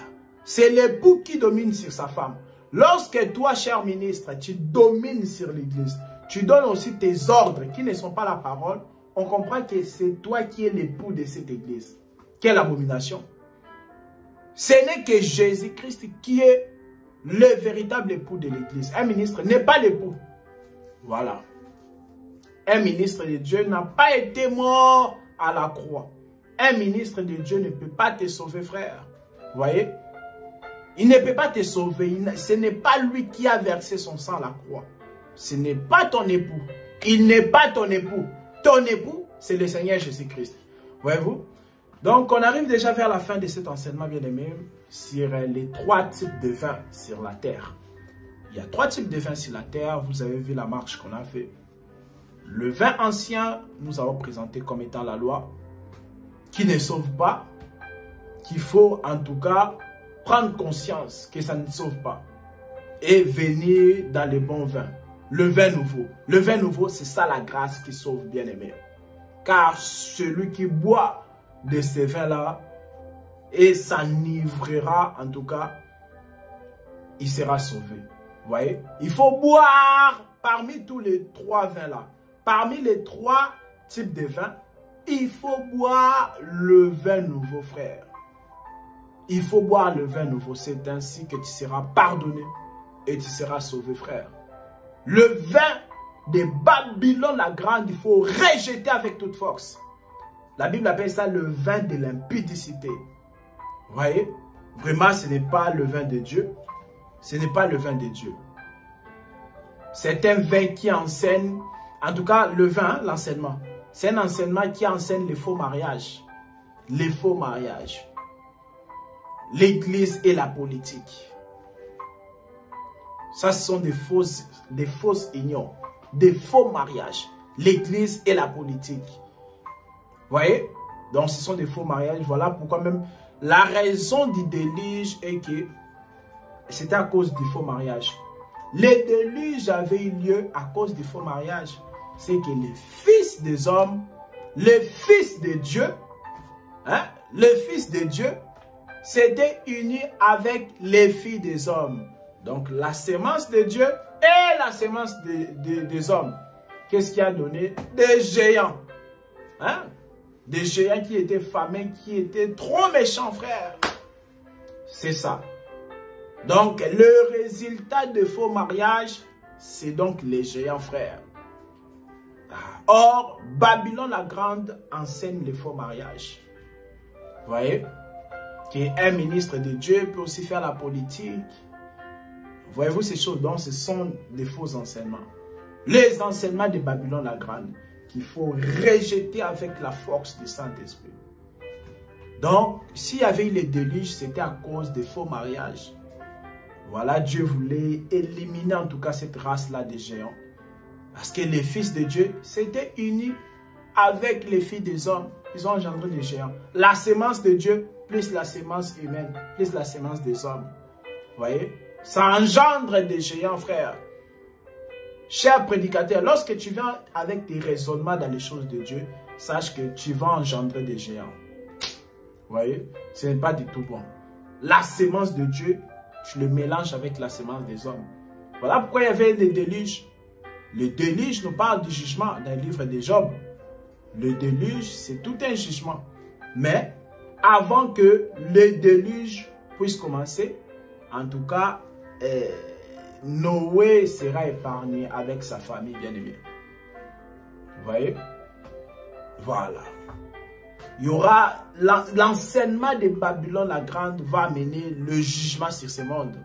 Speaker 1: c'est l'époux qui domine sur sa femme. Lorsque toi, cher ministre, tu domines sur l'église, tu donnes aussi tes ordres qui ne sont pas la parole, on comprend que c'est toi qui es l'époux de cette église. Quelle abomination! Ce n'est que Jésus-Christ qui est le véritable époux de l'église. Un ministre n'est pas l'époux. Voilà. Un ministre de Dieu n'a pas été mort à la croix. Un ministre de Dieu ne peut pas te sauver, frère. Vous voyez? Il ne peut pas te sauver. Ce n'est pas lui qui a versé son sang à la croix. Ce n'est pas ton époux. Il n'est pas ton époux. Ton époux, c'est le Seigneur Jésus-Christ. Voyez-vous? Donc, on arrive déjà vers la fin de cet enseignement, bien-aimé, sur les 3 types de vin sur la terre. Il y a 3 types de vin sur la terre. Vous avez vu la marche qu'on a fait. Le vin ancien, nous avons présenté comme étant la loi, qui ne sauve pas, qu'il faut en tout cas prendre conscience que ça ne sauve pas. Et venir dans les bons vins. Le vin nouveau. Le vin nouveau, c'est ça la grâce qui sauve, bien-aimé. Car celui qui boit de ces vins-là et s'enivrera, en tout cas, il sera sauvé. Vous voyez? Il faut boire parmi tous les 3 vins-là. Parmi les 3 types de vins, il faut boire le vin nouveau, frère. Il faut boire le vin nouveau. C'est ainsi que tu seras pardonné et tu seras sauvé, frère. Le vin de Babylone la Grande, il faut rejeter avec toute force. La Bible appelle ça le vin de l'impudicité. Vous voyez? Vraiment, ce n'est pas le vin de Dieu. Ce n'est pas le vin de Dieu. C'est un vin qui enseigne, en tout cas le vin, l'enseignement. C'est un enseignement qui enseigne les faux mariages. Les faux mariages. L'église et la politique. Ça, ce sont des fausses unions. Des faux mariages. L'église et la politique. Vous voyez? Donc, ce sont des faux mariages. Voilà pourquoi même la raison du déluge est que c'était à cause du faux mariage. les déluges avaient eu lieu à cause du faux mariage. C'est que les fils des hommes, les fils de Dieu, les fils de Dieu, s'étaient unis avec les filles des hommes. Donc la sémence de Dieu et la sémence des hommes. Qu'est-ce qui a donné? Des géants. Des géants qui étaient famés, qui étaient trop méchants, frère. C'est ça. Donc, le résultat de faux mariage, c'est donc les géants, frère. Or, Babylone la Grande enseigne les faux mariages. Vous voyez? Qu'un ministre de Dieu peut aussi faire la politique. Voyez-vous ces choses? Donc, ce sont des faux enseignements. Les enseignements de Babylone la Grande qu'il faut rejeter avec la force du Saint-Esprit. Donc, s'il y avait eu les déluges, c'était à cause des faux mariages. Voilà, Dieu voulait éliminer en tout cas cette race-là des géants. Parce que les fils de Dieu s'étaient unis avec les filles des hommes. Ils ont engendré des géants. La sémence de Dieu plus la sémence humaine, plus la sémence des hommes. Vous voyez? Ça engendre des géants, frère. Cher prédicateur, lorsque tu viens avec tes raisonnements dans les choses de Dieu, sache que tu vas engendrer des géants. Vous voyez? Ce n'est pas du tout bon. La sémence de Dieu, tu le mélanges avec la sémence des hommes. Voilà pourquoi il y avait des déluges. Le déluge nous parle du jugement dans le livre de Job. Le déluge, c'est tout un jugement. Mais avant que le déluge puisse commencer, en tout cas, Noé sera épargné avec sa famille bien-aimée. Vous voyez? Voilà. Il y aura l'enseignement de Babylone la Grande va amener le jugement sur ce monde.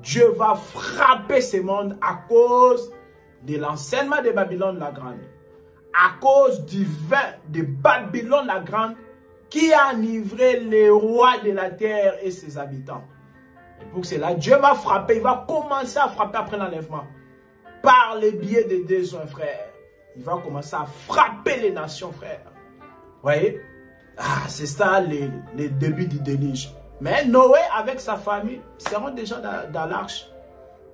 Speaker 1: Dieu va frapper ce monde à cause de l'enseignement de Babylone la Grande. À cause du vin de Babylone la Grande qui a enivré les rois de la terre et ses habitants. Et pour cela, Dieu va frapper, il va commencer à frapper après l'enlèvement. Par le biais des désirs, frère. Il va commencer à frapper les nations, frère. Vous voyez? C'est ça les débuts du déluge. Mais Noé avec sa famille seront déjà dans l'arche.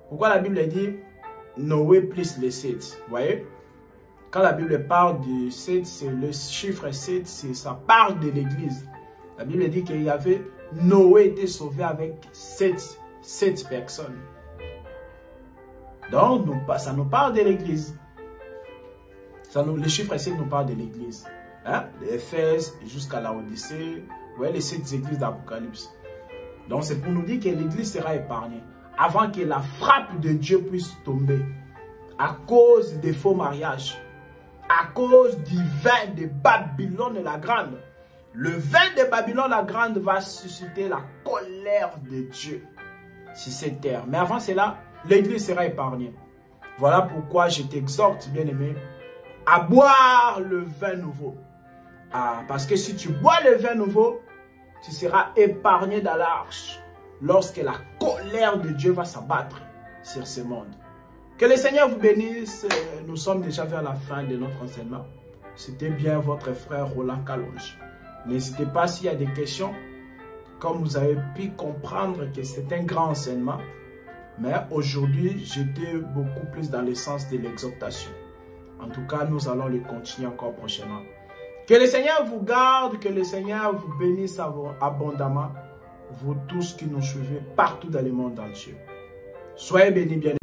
Speaker 1: Pourquoi la Bible dit Noé plus les 7? Vous voyez? Quand la Bible parle du 7, c'est le chiffre 7, ça parle de l'église. La Bible dit qu'il y avait Noé était sauvé avec 7 personnes. Donc, ça nous parle de l'église. Le chiffre 7 nous parle de l'église. D'Éphèse jusqu'à la Odyssée. Vous voyez les 7 églises d'Apocalypse. Donc, c'est pour nous dire que l'église sera épargnée. Avant que la frappe de Dieu puisse tomber. À cause des faux mariages. À cause du vin de Babylone la Grande. Le vin de Babylone la Grande va susciter la colère de Dieu sur cette terre. Mais avant cela, l'église sera épargnée. Voilà pourquoi je t'exhorte, bien-aimé, à boire le vin nouveau. Parce que si tu bois le vin nouveau, tu seras épargné dans l'arche lorsque la colère de Dieu va s'abattre sur ce monde. Que le Seigneur vous bénisse. Nous sommes déjà vers la fin de notre enseignement. C'était bien votre frère Roland Kalonge. N'hésitez pas s'il y a des questions. Comme vous avez pu comprendre que c'est un grand enseignement. Mais aujourd'hui, j'étais beaucoup plus dans le sens de l'exhortation. En tout cas, nous allons le continuer encore prochainement. Que le Seigneur vous garde, que le Seigneur vous bénisse abondamment. Vous tous qui nous suivez partout dans le monde entier. Soyez bénis, bien.